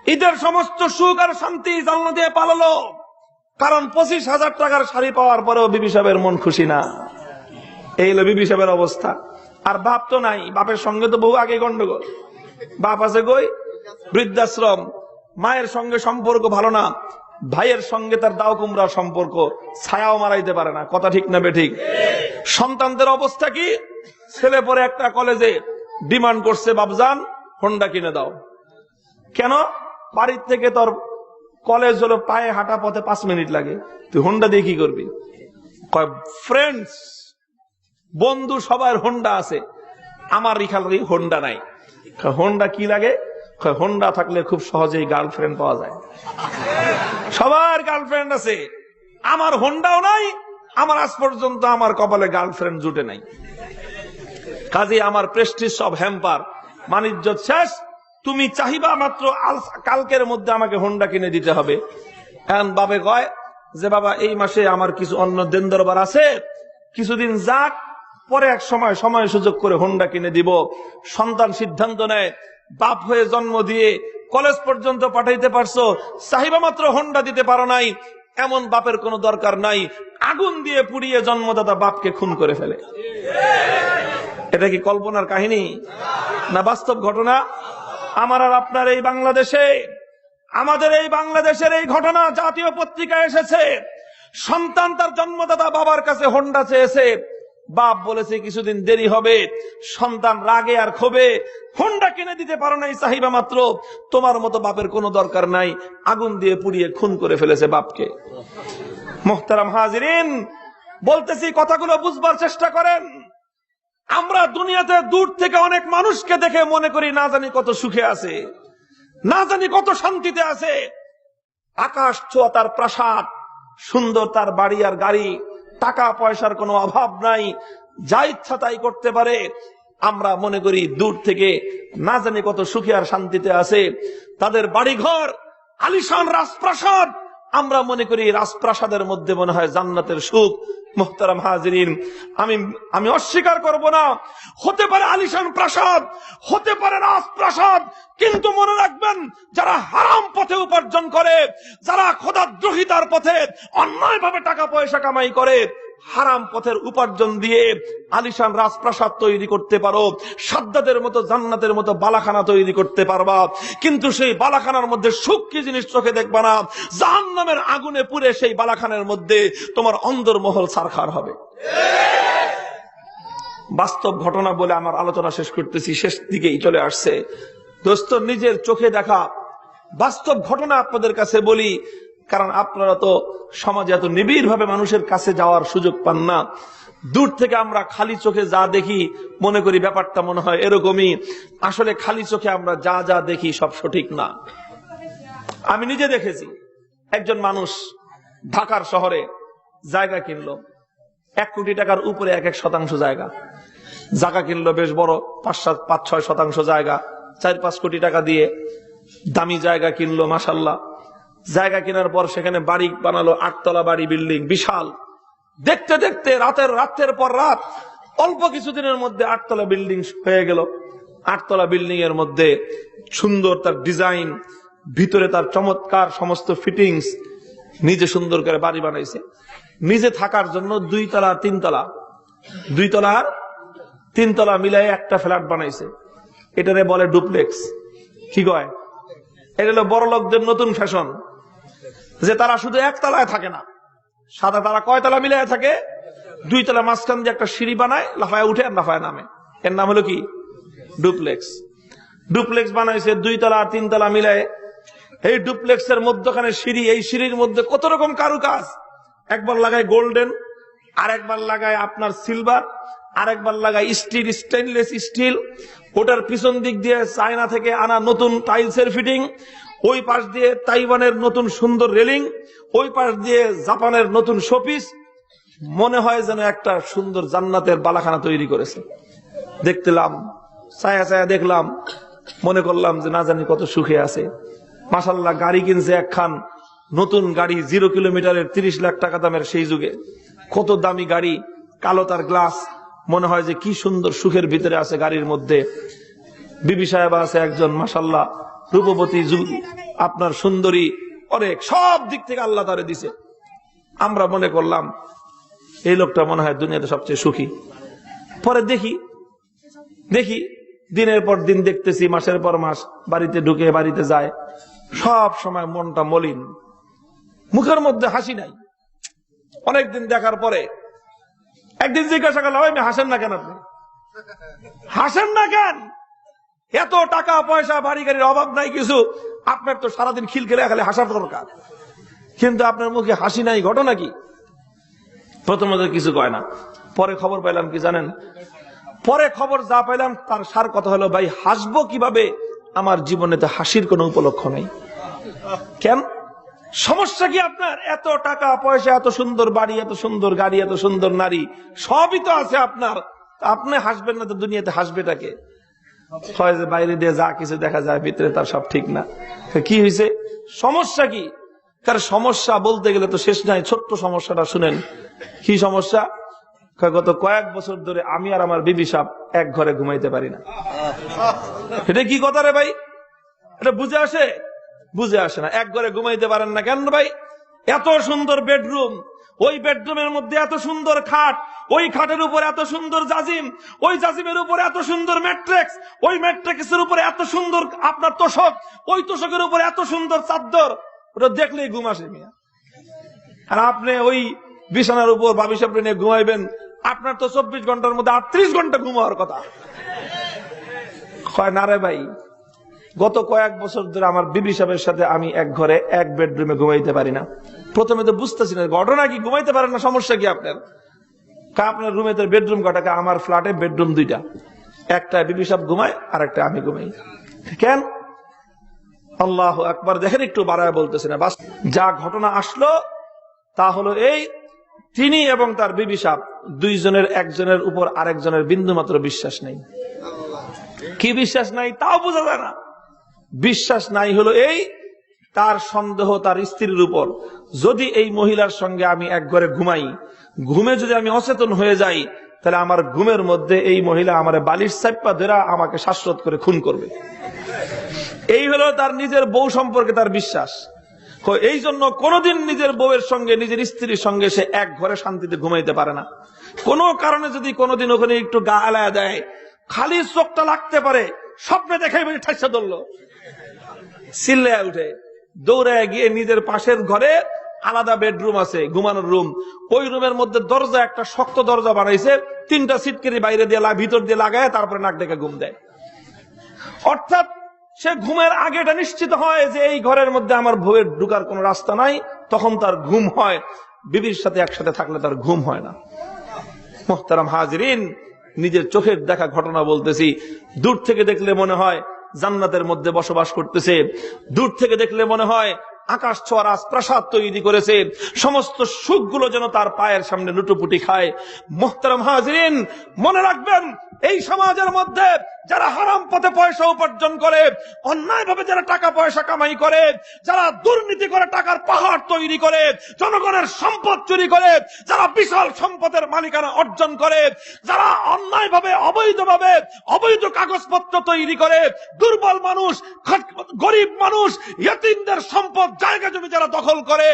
ঈদের সমস্ত সুখ আর শান্তি জান্নাত দিয়ে পালালো, কারণ 25,000 টাকার শাড়ি পাওয়ার পরেও বিবি সাহেবের মন খুশি না। এই হলো বিবি সাহেবের অবস্থা। আর বাপ তো নাই, বাপের সঙ্গে তো বহু আগে গন্ডগোল। বাপ আছে কই? বৃদ্ধাশ্রম। মায়ের সঙ্গে সম্পর্ক ভালো না, ভাইয়ের সঙ্গে তার দাও কুমড়ার সম্পর্ক, ছায়াও মারাইতে পারে না। কথা ঠিক না বেঠিক? সন্তানদের অবস্থা কি? ছেলে পরে একটা কলেজে ডিমান্ড করছে, বাপজান হোন্ডা কিনে দাও। কেন? বাড়ির থেকে তোর কলেজ হলো পায়ে হাঁটা পথে 5 মিনিট লাগে, তুই হোন্ডা দিয়ে কি করবি? কয় ফ্রেন্ডস, বন্ধু সবার হোন্ডা আছে, আমার খালি হোন্ডা নাই। হোন্ডা কি লাগে? হোন্ডা থাকলে খুব সহজেই গার্লফ্রেন্ড পাওয়া যায়। সবার গার্লফ্রেন্ড আছে, আমার হোন্ডাও নাই, আমার আজ পর্যন্ত আমার কপালে গার্লফ্রেন্ড জুটে নাই। কাজে আমার প্রেস্টিজ সব হ্যাম্পার, মানিজ্জত শেষ। তুমি চাহিবা মাত্র কালকের মধ্যে আমাকে হোন্ডা কিনে দিতে হবে। এখন বাবা কয় যে বাবা এই মাসে আমার কিছু অন্য দেন দরবার আছে, কিছুদিন যাক, পরে এক সময় সুযোগ করে হোন্ডা কিনে দিব। সন্তান সিদ্ধান্ত নেয়, বাপ হয়ে জন্ম দিয়ে কলেজ পর্যন্ত পাঠাইতে পারছো, চাহিবা মাত্র হোন্ডা দিতে পারো নাই। এমন বাপের কোনো দরকার নাই, আগুন দিয়ে পুড়িয়ে জন্মদাতা বাপকে খুন করে ফেলে। এটা কি কল্পনার কাহিনী না বাস্তব ঘটনা? আমার আর আপনার এই বাংলাদেশে, আমাদের এই বাংলাদেশের এই ঘটনা জাতীয় পত্রিকায় এসেছে। সন্তান তার জন্মদাতা বাবার কাছে হোন্ডা চেয়েছে, বাপ বলেছে কিছুদিন দেরি হবে। সন্তান রাগে আর ক্ষোভে হোন্ডা কিনে দিতে পারো নাই চাহিবা মাত্র, তোমার মতো বাপের কোনো দরকার নাই, আগুন দিয়ে পুড়িয়ে খুন করে ফেলেছে বাপকে। মুহতারাম হাজিরিন, বলতেছি কথাগুলো বুঝবার চেষ্টা করেন। আমরা দুনিয়াতে দূর থেকে অনেক মানুষকে দেখে মনে করি না জানি কত সুখে আছে, না জানি কত শান্তিতে আছে। আকাশ ছোঁয়া তার প্রাসাদ, সুন্দর তার বাড়ি আর গাড়ি, টাকা পয়সার কোনো অভাব নাই, যা ইচ্ছা তাই করতে পারে। আমরা মনে করি দূর থেকে না জানি কত সুখে আর শান্তিতে আছে। তাদের বাড়িঘর, আলিশান রাজপ্রাসাদ, আমরা মনে করি রাজপ্রাসাদের মধ্যে মনে হয় জান্নাতের সুখ। মুহতারাম হাজিরিন, আমি অস্বীকার করব না, হতে পারে আলিশান প্রাসাদ, হতে পারে রাজপ্রাসাদ, কিন্তু মনে রাখবেন যারা হারাম পথে উপার্জন করে, যারা খোদাদ্রোহিতার পথে অন্যায়ভাবে টাকা পয়সা কামাই করে, হারাম পথের উপার্জন দিয়ে আলিশান রাজপ্রাসাদ তৈরি করতে পারো, সাদ্দাদের মতো জান্নাতের মতো বালাখানা তৈরি করতে পারবা, কিন্তু সেই বালাখানার মধ্যে সুখ কি জিনিস চোখে দেখবা না। জাহান্নামের আগুনে পুড়ে সেই বালাখানার মধ্যে তোমার অন্দরমহল ছারখার হবে। বাস্তব ঘটনা বলে আমার আলোচনা শেষ করতেছি, শেষ দিকেই চলে আসছে। দোস্ত, নিজের চোখে দেখা বাস্তব ঘটনা আপনাদের কাছে বলি, কারণ আপনারা তো সমাজে এত নিবিড় ভাবে মানুষের কাছে যাওয়ার সুযোগ পান না। দূর থেকে আমরা খালি চোখে যা দেখি মনে করি ব্যাপারটা মনে হয় এরকমই। আসলে খালি চোখে আমরা যা যা দেখি সব সঠিক না। আমি নিজে দেখেছি, একজন মানুষ ঢাকার শহরে জায়গা কিনলো, 1 কোটি টাকার উপরে 1-1 শতাংশ জায়গা কিনলো, বেশ বড় 5-6 শতাংশ জায়গা, 4-5 কোটি টাকা দিয়ে দামি জায়গা কিনলো। মাশাআল্লাহ, জায়গা কেনার পর সেখানে বাড়ি বানালো, 8 তলা বাড়ি, বিল্ডিং বিশাল। দেখতে দেখতে রাতের পর রাত, অল্প কিছুদিনের মধ্যে 8 তলা বিল্ডিং হয়ে গেল। 8 তলা বিল্ডিং এর মধ্যে সুন্দর তার ডিজাইন, ভিতরে তার চমৎকার সমস্ত ফিটিংস, নিজে সুন্দর করে বাড়ি বানাইছে। নিজে থাকার জন্য 2 তলা 3 তলা, 2 তলা আর 3 তলা মিলাই একটা ফ্ল্যাট বানাইছে। এটারে বলে ডুপ্লেক্স। কি কয়? এটা হলো বড় লোকদের নতুন ফ্যাশন, যে তারা শুধু 1 তলায় থাকে না, সাদা তারা কয় তলা মিলাই থাকে? 2 তলা, মাঝখান দিয়ে একটা সিঁড়ি বানায়, লাফায় উঠে আর লাফায় নামে। এর নাম হলো কি? ডুপ্লেক্স। ডুপ্লেক্স বানাইছে 2 তলা আর 3 তলা মিলায়। এই ডুপ্লেক্সের মধ্যখানে সিঁড়ি, এই সিঁড়ির মধ্যে কত রকম কারুকাজ। একবার লাগায় গোল্ডেন, আর একবার লাগায় আপনার সিলভার, আর একবার লাগায় স্টিল, স্টেনলেস স্টিল। ওটার পিছন দিক দিয়ে চায়না থেকে আনা নতুন টাইলসের ফিটিং, ওই পাশ দিয়ে তাইওয়ানের নতুন সুন্দর রেলিং, ওই পাশ দিয়ে জাপানের নতুন শোপিস। মনে হয় যেন একটা সুন্দর জান্নাতের বালাখানা তৈরি করেছে। দেখলাম, ছায়া দেখলাম, মনে করলাম যে না জানি কত সুখে আছে। মাশাআল্লাহ, গাড়ি কিনছে একখান, নতুন গাড়ি, 0 কিলোমিটারের 30 লাখ টাকা দামের। সেই যুগে কত দামি গাড়ি, কালো তার গ্লাস। মনে হয় যে কি সুন্দর সুখের ভিতরে আছে গাড়ির মধ্যে। বিবি সাহেবা আছে একজন, মাশাআল্লাহ, রূপবতী, আপনার সুন্দরী, অনেক সব দিক থেকে আল্লাহ তারে দিছে। আমরা মনে করলাম এই লোকটা মনে হয় দুনিয়াতে সবচেয়ে সুখী। পরে দেখি দেখি দিনের পর দিন দেখতেছি, মাসের পর মাস বাড়িতে ঢুকে বাড়িতে যায়, সব সময় মনটা মলিন, মুখের মধ্যে হাসি নাই। অনেকদিন দেখার পরে একদিন জিজ্ঞাসা করলাম, আমি হাসেন না কেন? আপনি হাসেন না কেন? এত টাকা পয়সা বাড়ি গাড়ির অভাব নাই কিছু, আপনার তো সারাদিন খিলখিলে খালি হাসার দরকার, কিন্তু আপনার মুখে হাসি নাই, ঘটনা কি? প্রথমত কিছু কয় না। পরে খবর পাইলাম কি জানেন? পরে খবর যা পাইলাম তার সার কথা হলো, ভাই হাসবো কিভাবে? আমার জীবনে তো হাসির কোনো উপলক্ষ নেই। কেন? সমস্যা কি আপনার? এত টাকা পয়সা, এত সুন্দর বাড়ি, এত সুন্দর গাড়ি, এত সুন্দর নারী, সবই তো আছে আপনার, আপনি হাসবেন না তো দুনিয়াতে হাসবেটাকে? হয় যে বাইরে দিয়ে যা কিছু দেখা যায়, ভিতরে তার সব ঠিক না। কি হয়েছে? সমস্যা কি? কারণ সমস্যা বলতে গেলে তো শেষ নাই। ছোট্ট সমস্যাটা শুনেন। কি সমস্যা? গত কয়েক বছর ধরে আমি আর আমার বিবি সাহেব এক ঘরে ঘুমাইতে পারি না। এটা কি কথা রে ভাই? এটা বুঝে আসে? বুঝে আসে না। এক ঘরে ঘুমাইতে পারেন না কেন ভাই? এত সুন্দর বেডরুম, ওই বেডরুমের মধ্যে এত সুন্দর খাট, ওই খাটের উপর এত সুন্দর জাজিম, ওই জাজিমের উপর এত সুন্দর ম্যাট্রেক্স, ওই ম্যাট্রেক্সের উপরে এত সুন্দর আপনার তোষক, ওই তোষকের উপর এত সুন্দর চাদর, ওটা দেখলেই ঘুম আসে মিয়া। আর আপনি ওই বিছানার উপর ভাবি সাহেব নিয়ে ঘুমাইবেন, আপনার তো 24 ঘন্টার মধ্যে 38 ঘন্টা ঘুম হওয়ার কথা। হয় না রে ভাই? গত কয়েক বছর ধরে আমার বিবি সাহেবের সাথে আমি এক ঘরে এক বেডরুমে ঘুমাইতে পারি না। প্রথমে তো বুঝতেছি না ঘটনা কি, ঘুমাইতে পারেন না, সমস্যা কি আপনার? আপনার রুমে তো বেডরুম কটাকা? আমার ফ্ল্যাটে বেডরুম 2টা, একটা বিবি সাহেব ঘুমায় আর একটা আমি ঘুমাই। কেন? আল্লাহু আকবার। দেখেন একটু বাড়ায় বলতেছি না, বাস যা ঘটনা আসলো তা হলো এই, তিনি এবং তার বিবি সাহেব দুইজনের একজনের উপর আরেকজনের বিন্দু মাত্র বিশ্বাস নেই। কি বিশ্বাস নাই তাও বোঝা যায় না। বিশ্বাস নাই হলো এই, তার সন্দেহ তার স্ত্রীর উপর। যদি এই মহিলার সঙ্গে আমি এক ঘরে ঘুমাই, ঘুমে যদি আমি অচেতন হয়ে যাই, তাহলে আমার ঘুমের মধ্যে এই মহিলা আমার বালিশ চাপ্পা ধরে আমাকে শ্বাসরোধ করে খুন করবে। এই হলো তার নিজের বউ সম্পর্কে তার বিশ্বাস। এই জন্য কোনোদিন নিজের বউয়ের সঙ্গে, নিজের স্ত্রীর সঙ্গে সে এক ঘরে শান্তিতে ঘুমাইতে পারে না। কোনো কারণে যদি কোনোদিন ওখানে একটু গা আলায়া দেয়, খালি চোখটা লাগতে পারে, স্বপ্নে দেখাই বলে ঠাইসা ধরলো, চিল্লায় উঠে, দৌড়ায় গিয়ে নিজের পাশের ঘরে আলাদা বেডরুম আছে, ঘুমানোর রুম, ওই রুমের মধ্যে দরজা, একটা শক্ত দরজা বানাইছে, 3টা সিটকেরি বাইরে দিয়ে ভিতর দিয়ে লাগায় তারপরে নাক ডেকে ঘুম দেয়। অর্থাৎ সে ঘুমের আগে এটা নিশ্চিত হয় যে এই ঘরের মধ্যে আমার বউয়ের ঢুকার কোনো রাস্তা নাই, তখন তার ঘুম হয়। বিবির সাথে একসাথে থাকলে তার ঘুম হয় না। মুহতারাম হাজিরিন, নিজের চোখের দেখা ঘটনা বলতেছি। দূর থেকে দেখলে মনে হয় জান্নাতের মধ্যে বসবাস করতেছে, দূর থেকে দেখলে মনে হয় আকাশ ছোঁয়া রাজপ্রাসাদ তৈরি করেছে, সমস্ত সুখগুলো যেন তার পায়ের সামনে লুটোপুটি খায়। মুহতারাম হাজিরিন, মনে রাখবেন, এই সমাজের মধ্যে যারা হারাম পথে পয়সা উপার্জন করে, অন্যায় ভাবে যারা টাকা পয়সা কামাই করে, যারা দুর্নীতি করে টাকার পাহাড় তৈরি করে, জনগণের সম্পদ চুরি করে, যারা বিশাল সম্পদের মালিকানা অর্জন করে, যারা অন্যায় ভাবে অবৈধভাবে অবৈধ কাগজপত্র তৈরি করে, দুর্বল মানুষ, গরিব মানুষ, ইয়তীমদের সম্পদ জায়গা জমি যারা দখল করে,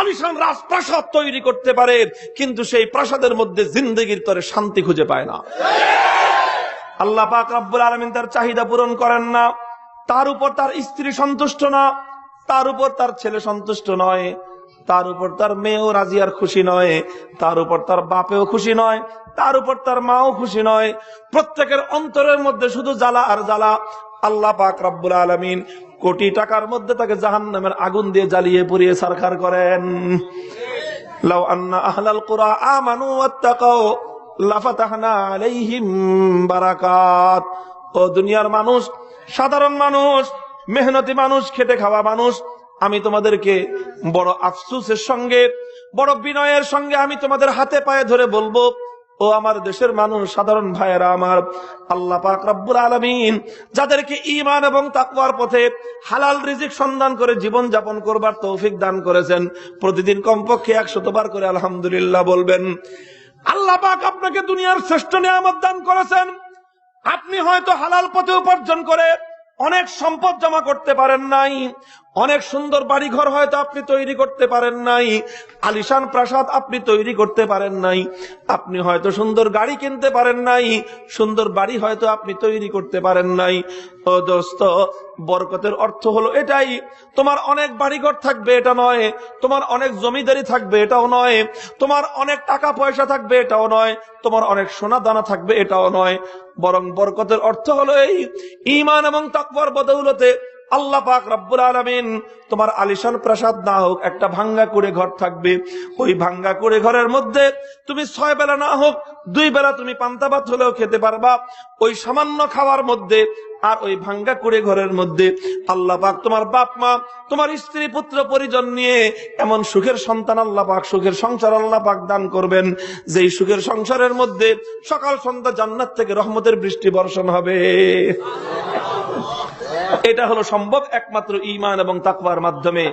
আলিশান রাজপ্রাসাদ তৈরি করতে পারে, কিন্তু সেই প্রাসাদের মধ্যে জিন্দেগির তরে শান্তি খুঁজে পায় না। আল্লাহ পাক রব্বুল আলামিন তার চাহিদা পূরণ করেন না, তার উপর তার স্ত্রী সন্তুষ্ট না, তার উপর তার ছেলে সন্তুষ্ট নয়, তার উপর তার মেয়েও রাজি আর খুশি নয়, তার উপর তার বাপেও খুশি নয়, তার উপর তার মাও খুশি নয়। প্রত্যেকের অন্তরের মধ্যে শুধু জ্বালা আর জ্বালা। আল্লাহ পাক রব্বুল আলামিন কোটি টাকার মধ্যে তাকে জাহান্নামের আগুন দিয়ে জ্বালিয়ে পুড়িয়ে ছারখার করেন। লাউ আন্না আহলাল কুরা আমানু ওয়াত্তাকাউ লাফাতাহনা আলাইহিম বারাকাত। ও দুনিয়ার মানুষ, সাধারণ মানুষ, মেহনতি মানুষ, খেটে খাওয়া মানুষ, আমি তোমাদেরকে বড় আফসোসের সঙ্গে, বড় বিনয়ের সঙ্গে আমি তোমাদের হাতে পায়ে ধরে বলবো, ও আমার দেশের মানুষ, সাধারণ ভাইয়েরা আমার, আল্লাহ পাক রব্বুল আলামিন যাদেরকে ঈমান এবং তাকওয়ার পথে হালাল রিজিক সন্ধান করে জীবন যাপন করবার তৌফিক দান করেছেন, প্রতিদিন কমপক্ষে 100 বার করে আলহামদুলিল্লাহ বলবেন। আল্লাহ পাক আপনাকে দুনিয়ার শ্রেষ্ঠ নিয়ামত দান করেছেন। আপনি হয়তো হালাল পথে উপার্জন করে অনেক সম্পদ জমা করতে পারেন নাই, অনেক সুন্দর বাড়ি ঘর হয়তো আপনি তৈরি করতে পারেন নাই, আলিশান প্রাসাদ আপনি তৈরি করতে পারেন নাই, আপনি হয়তো সুন্দর গাড়ি কিনতে পারেন নাই, সুন্দর বাড়ি হয়তো আপনি তৈরি করতে পারেন নাই। ও দোস্ত, বরকতের অর্থ হলো এটাই, তোমার অনেক বাড়িঘর থাকবে এটা নয়, তোমার অনেক জমিদারি থাকবে এটাও নয়, তোমার অনেক টাকা পয়সা থাকবে এটাও নয়, তোমার অনেক সোনা দানা থাকবে এটাও নয়, বরং বরকতের অর্থ হলো এই, ঈমান এবং তাকওয়ার বদৌলতে আল্লাহ পাক রব্বুল আলামিন তোমার আলিশান প্রাসাদ না হোক, একটা ভাঙ্গা কুড়ে ঘর থাকবে। ওই ভাঙ্গা কুড়ে ঘরের মধ্যে তুমি 6 বেলা না হোক 2 বেলা তুমি পান্তা ভাত হলেও খেতে পারবা। ওই সামান্য খাওয়ার মধ্যে আর ওই ভাঙ্গা কুড়ে ঘরের মধ্যে আল্লাহ পাক তোমার বাপ মা, তোমার স্ত্রী পুত্র পরিজন নিয়ে এমন সুখের সন্তান আল্লাহ পাক, সুখের সংসার আল্লাহ পাক দান করবেন, যেই সুখের সংসারের মধ্যে সকাল সন্ধ্যা জান্নাত থেকে রহমতের বৃষ্টি বর্ষণ হবে। এটা হলো সম্ভব একমাত্র ঈমান এবং তাকওয়ার মাধ্যমে।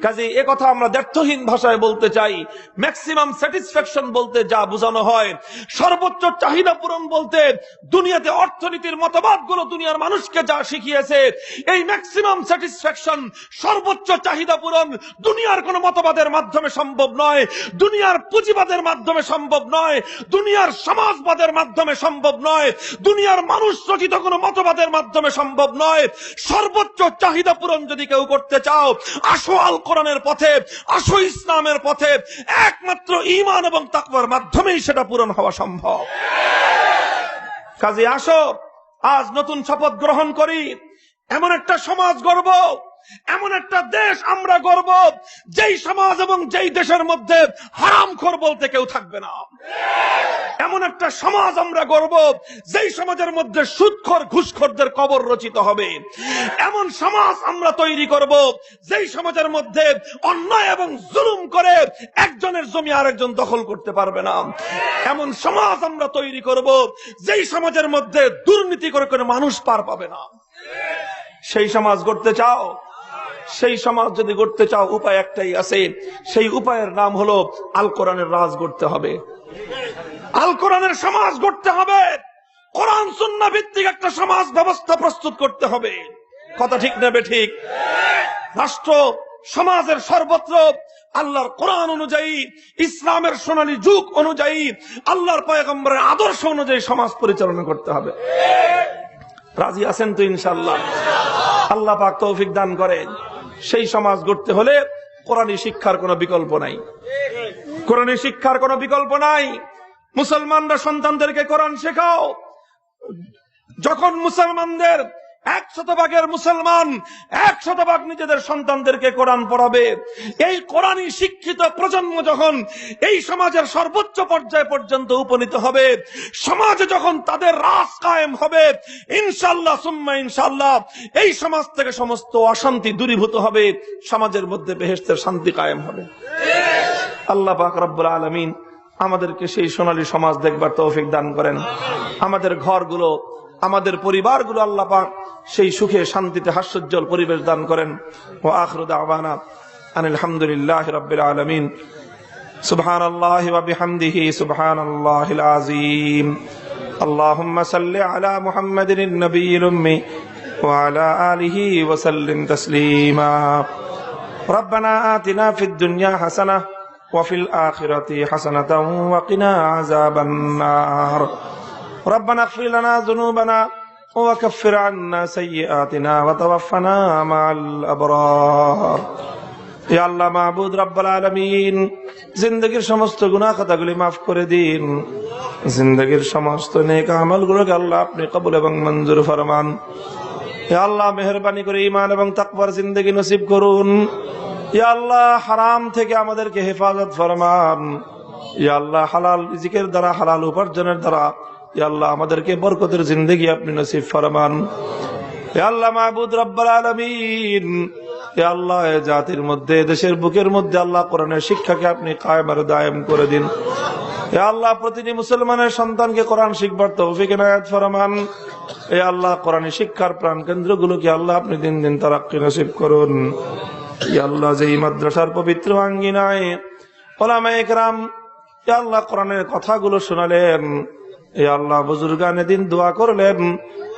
কাজে এ কথা আমরা দ্ব্যর্থহীন ভাষায় বলতে চাই, ম্যাক্সিমাম স্যাটিসফ্যাকশন বলতে যা বোঝানো হয়, সর্বোচ্চ চাহিদা পূরণ বলতে দুনিয়াতে অর্থনীতির মতবাদগুলো দুনিয়ার মানুষকে যা শিখিয়েছে, এই ম্যাক্সিমাম স্যাটিসফ্যাকশন, সর্বোচ্চ চাহিদা পূরণ দুনিয়ার কোন মতবাদের মাধ্যমে সম্ভব নয়, দুনিয়ার পুঁজিবাদের মাধ্যমে সম্ভব নয়, দুনিয়ার সমাজবাদের মাধ্যমে সম্ভব নয়, দুনিয়ার মানুষ রচিত কোন মতবাদের মাধ্যমে সম্ভব নয়। সর্বোচ্চ চাহিদা পূরণ যদি কেউ করতে চাও, আসো আল কোরআনের পথে, আসো ইসলামের পথে, একমাত্র ঈমান এবং তাকওয়ার মাধ্যমেই সেটা পূরণ হওয়া সম্ভব। কাজে আসো আজ নতুন শপথ গ্রহণ করি, এমন একটা সমাজ গড়ব, এমন একটা দেশ আমরা গড়ব, যেই সমাজ এবং যেই দেশের মধ্যে হারামখোর বলতে কেউ থাকবে না। এমন একটা সমাজ আমরা গড়ব, যেই সমাজের মধ্যে সুদখোর ঘুষখোরদের কবর রচিত হবে। এমন সমাজ আমরা তৈরি করব, যেই সমাজের মধ্যে অন্যায় এবং জুলুম করে একজনের জমি আরেকজন দখল করতে পারবে না। এমন সমাজ আমরা তৈরি করব, যেই সমাজের মধ্যে দুর্নীতি করে কোনো মানুষ পার পাবে না। সেই সমাজ গড়তে চাও? সেই সমাজ যদি গড়তে চাও, উপায় একটাই আছে, সেই উপায়ের নাম হলো আল কোরআনের রাজ গড়তে হবে, আল কোরআনের সমাজ গড়তে হবে, কোরআন সুন্নাহ ভিত্তিক একটা সমাজ ব্যবস্থা প্রস্তুত করতে হবে। কথা ঠিক নেবে ঠিক? রাষ্ট্র সমাজের সর্বত্র আল্লাহর কোরআন অনুযায়ী, ইসলামের সোনালী যুগ অনুযায়ী, আল্লাহর পয়গম্বরের আদর্শ অনুযায়ী সমাজ পরিচালনা করতে হবে। রাজি আছেন তো ইনশাআল্লাহ? আল্লাহ পাক তৌফিক দান করেন। সেই সমাজ গড়তে হলে কোরআনী শিক্ষার কোনো বিকল্প নাই, কোরআনী শিক্ষার কোনো বিকল্প নাই। মুসলমানরা সন্তানদেরকে কোরআন শেখাও। যখন মুসলমানদের 100% মুসলমান 100% নিজেদের সন্তানদেরকে কোরআন পড়াবে, এই কোরআনী শিক্ষিত প্রজন্ম যখন এই সমাজের সর্বোচ্চ পর্যায় পর্যন্ত উপনীত হবে, সমাজে যখন তাদের রাজ কায়েম হবে, ইনশাআল্লাহ সুম্মা ইনশাআল্লাহ এই সমাজ থেকে সমস্ত অশান্তি দূরীভূত হবে, সমাজের মধ্যে বেহেশতের শান্তি কায়েম হবে। আল্লাহ পাক রব্বুল আলামিন আমাদেরকে সেই সোনালী সমাজ দেখবার তৌফিক দান করেন। আমাদের ঘরগুলো, আমাদের পরিবারগুলো আল্লাহ পাক সেই সুখে শান্তিতে হাস্যোজ্জ্বল পরিবেশ দান করেন। ওয়া আখিরু দাওয়ানা আনিল হামদুলিল্লাহি রাব্বিল আলামিন। সুবহানাল্লাহি ওয়া বিহামদিহি সুবহানাল্লাহিল আযীম। আল্লাহুম্মা সাল্লি আলা মুহাম্মাদিন নবিয়্যিল উম্মি ওয়া আলা আলিহি ওয়া সাল্লিম তাসলিমা। রব্বানা আতিনা ফিদ দুনিয়া হাসানাহ ওয়া ফিল আখিরাতি হাসানাতাও ওয়া কিনা আযাবান নার। ربنا اغفر لنا ذنوبنا وكفر عنا سيئاتنا وتوفنا مع الأبرار। يا الله معبود رب العالمين জিন্দেগীর সমস্ত গুনাহ খাতাগুলি মাফ করে দিন, জিন্দেগীর সমস্ত নেক আমলগুলোকে আল্লাহ আপনি কবুল এবং মঞ্জুর ফরমান। ইয়া আল্লাহ মেহেরবানি করে ঈমান এবং তাকওয়ার জিন্দেগী নসিব করুন। ইয়া আল্লাহ হারাম থেকে আমাদেরকে হেফাজত ফরমান। ইয়া আল্লাহ হালাল রিজিকের দ্বারা, হালাল উপার্জনের দ্বারা ইয়া আল্লাহ আমাদেরকে বরকতের জিন্দেগি আপনি নসিব ফরমান। ইয়া আল্লাহ মাবুদ রব্বুল আলামিন, ইয়া আল্লাহ জাতির মধ্যে, দেশের বুকের মধ্যে আল্লাহ কোরআনের শিক্ষাকে আপনি কায়েম আর দায়েম করে দিন। ইয়া আল্লাহ প্রতিটি মুসলমানের সন্তানকে কোরআন শিখবার তৌফিক এনায়েত ফরমান। ইয়া আল্লাহ কোরআনী শিক্ষার প্রাণ কেন্দ্রগুলোকে আল্লাহ আপনি দিন দিন তারাক্কি নসিব করুন। ইয়া আল্লাহ যেই মাদ্রাসার পবিত্র আঙ্গিনায় উলামায়ে কেরাম ইয়া আল্লাহ কোরআনের কথাগুলো শোনালেন, ইয়া আল্লাহ বুজুর্গানে দিন দোয়া করলেন,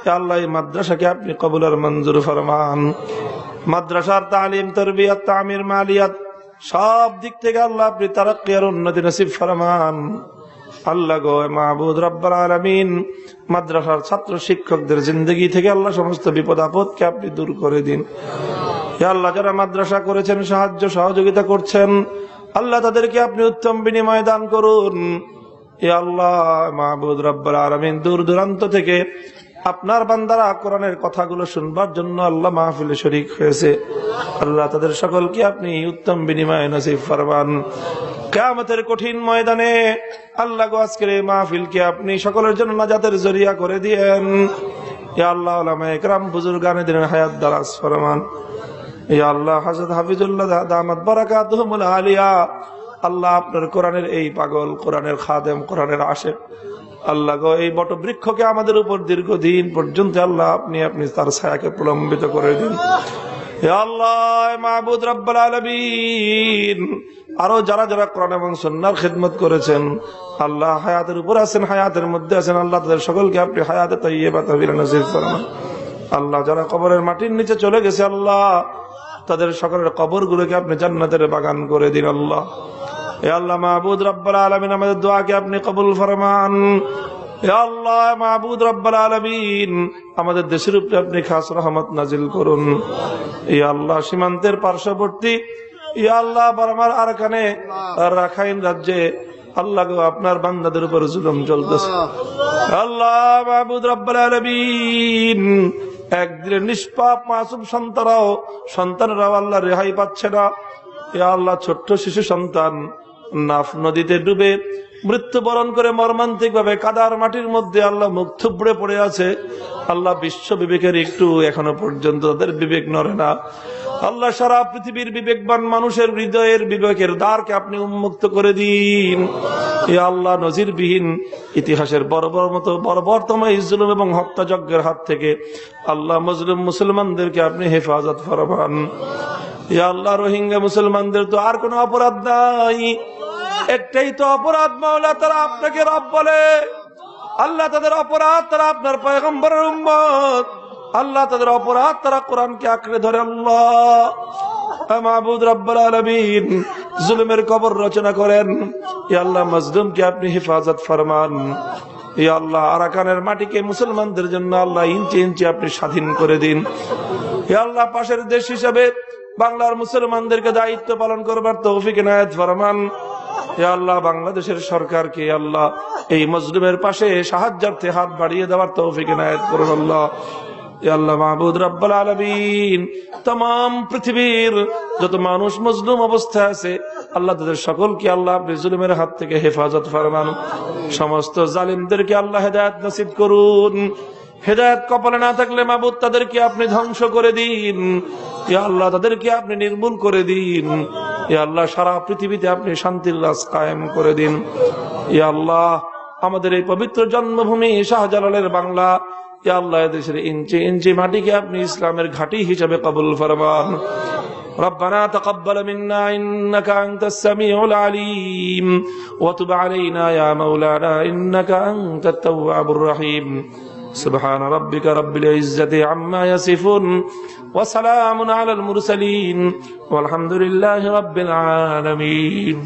ইয়া আল্লাহ এই মাদ্রাসাকে আপনি কবুল আর মঞ্জুর ফরমান। মাদ্রাসার তালিম, তারবিয়াত, তামির, মালিয়াত সব দিক থেকে আল্লাহ আপনি তারাক্কি আর উন্নতি নসিব ফরমান। আল্লাহ গো মাহবুদ রব্বুল আলামিন, মাদ্রাসার ছাত্র শিক্ষকদের জিন্দগি থেকে আল্লাহ সমস্ত বিপদ আপদকে আপনি দূর করে দিন। ইয়া আল্লাহ, যারা মাদ্রাসা করেছেন, সাহায্য সহযোগিতা করছেন, আল্লাহ তাদেরকে আপনি উত্তম বিনিময় দান করুন। ইয়া আল্লাহ মাহবুদ রব্বুল আলামিন, দূর দূরান্ত থেকে আপনার বান্দারা কোরআনের কথাগুলো শুনবার জন্য আল্লাহ মাহফিলে শরীক হয়েছে, আল্লাহ তাদের সকলকে আপনি উত্তম বিনিময় নসিব ফরমান। কিয়ামতের কঠিন ময়দানে আল্লাহ গো আজকের এই মাহফিলকে আপনি সকলের জন্য নাজাতের জরিয়া করে দিয়েন। ইয়া আল্লাহ, উলামায়ে কেরাম বুজুর্গানে হায়াত দারাজ ফরমান। ইয়া আল্লাহ, হযরত হাফিজুল্লাহ দামাত বারাকাতুহুমুল আলিয়া, আল্লাহ আপনার কোরআনের এই পাগল, কোরআনের খাদেম, কোরআনের আশিক, আল্লাহ গো এই বটবৃক্ষকে আমাদের উপর দীর্ঘদিন পর্যন্ত আল্লাহ আপনি তার ছায়াকে প্রলম্বিত করে দিন। ইয়া আল্লাহ মাহবুদ রব্বুল আলামিন, আরো যারা যারা কোরআন এবং সুন্নাহর খিদমত করেছেন, আল্লাহ হায়াতের উপর আছেন, হায়াতের মধ্যে আছেন, আল্লাহ তাদের সকলকে আপনি হায়াতে তাইয়্যিবা তাহবিরা নসিব ফরমান। আল্লাহ যারা কবরের মাটির নিচে চলে গেছে, আল্লাহ তাদের সকলের কবরগুলোকে আপনি জান্নাতের বাগান করে দিন। আল্লাহ ইয়া আল্লাহ মাহবুদ রব্বুল আলামিন, আমাদের দোয়াকে আপনি কবুল ফরমান। ইয়া আল্লাহ মাহবুদ রব্বুল আলামিন, আমাদের দেশের উপরে আপনি খাস রহমত নাজিল করুন। ইয়া আল্লাহ সীমান্তের পার্শ্ববর্তী, ইয়া আল্লাহ বার্মার আরাকানে, রাখাইন রাজ্যে আল্লাহ গো আপনার বান্দাদের উপর জুলুম চলতেছে। আল্লাহ মাহবুদ রব্বুল আলামিন, একদিনের নিষ্পাপ মাসুম সন্তানরাও আল্লাহ রেহাই পাচ্ছে না। ইয়া আল্লাহ ছোট্ট শিশু সন্তান নাফ নদীতে ডুবে মৃত্যুবরণ করে মর্মান্তিক ভাবে কাদার মাটির মধ্যে আল্লাহ মুখ থুবড়ে পড়ে আছে। আল্লাহ বিশ্ব বিবেকের একটু এখনো পর্যন্ত তাদের বিবেক নড়ে না। আল্লাহ সারা পৃথিবীর বিবেকবান মানুষের হৃদয়ের বিবেকের দ্বারকে আপনি উন্মুক্ত করে দিন। ইয়া আল্লাহ নজিরবিহীন ইতিহাসের বর্বরতম জুলুম এবং হত্যাযজ্ঞের হাত থেকে আল্লাহ মজলুম মুসলমানদেরকে আপনি হেফাজত ফরমান। ইয়া আল্লাহ রোহিঙ্গা মুসলমানদের তো আর কোনো অপরাধ নাই, একটাই তো অপরাধ মাওলা, তারা আপনাকে রব বলে। আল্লাহ তাদের অপরাধ, তারা আপনার পয়গম্বরের উম্মত। আল্লাহ তাদের অপরাধ, তারা কোরআনকে আঁকড়ে ধরে। আল্লাহ মাহবুদ রব্বুল আলামিন, জুলুমের কবর রচনা করেন। ইয়া আল্লাহ মজলুমকে আপনি হেফাজত ফরমান। ইয়া আল্লাহ আরাকানের মাটিকে মুসলমানদের জন্য আল্লাহ ইঞ্চি ইঞ্চি আপনি স্বাধীন করে দিন। ইয়া আল্লাহ পাশের দেশ হিসাবে বাংলার মুসলমানদেরকে দায়িত্ব পালন করবার তৌফিক ইনায়েত ফরমান। ইয়া আল্লাহ বাংলাদেশের সরকারকে আল্লাহ এই মজলুমের পাশে সাহায্যার্থে হাত বাড়িয়ে দেওয়ার তৌফিক ইনায়েত করুন। আল্লাহ ইয়া আল্লাহ মাহবুদ রব্বুল আলামিন, तमाम পৃথিবীর যত মানুষ মজলুম অবস্থায় আছে, আল্লাহ তাদের সকলকে আল্লাহ আপনি জুলুমের হাত থেকে হেফাজত ফরমান। সমস্ত জালিমদেরকে আল্লাহ হেদায়েত নসিব করুন। হেদায়েত কপালে না থাকলে মাহবুদ তাদেরকে আপনি ধ্বংস করে দিন। ইয়া আল্লাহ তাদেরকে আপনি নির্মূল করে দিন। ইয়া আল্লাহ সারা পৃথিবীতে আপনি শান্তির রাজ কায়েম করে দিন। ইয়া আল্লাহ আমাদের এই পবিত্র জন্মভূমি শাহজালালের বাংলা, ইয়া আল্লাহ দেশের ইঞ্চি ইঞ্চি মাটিকে আপনি ইসলামের ঘাঁটি হিসেবে কবুল ফরমান। ربنا تقبل منا إنك أنت السميع العليم وتب علينا يا مولانا إنك أنت التواب الرحيم سبحان ربك رب العزة عما يصفون وسلام على المرسلين والحمد لله رب العالمين.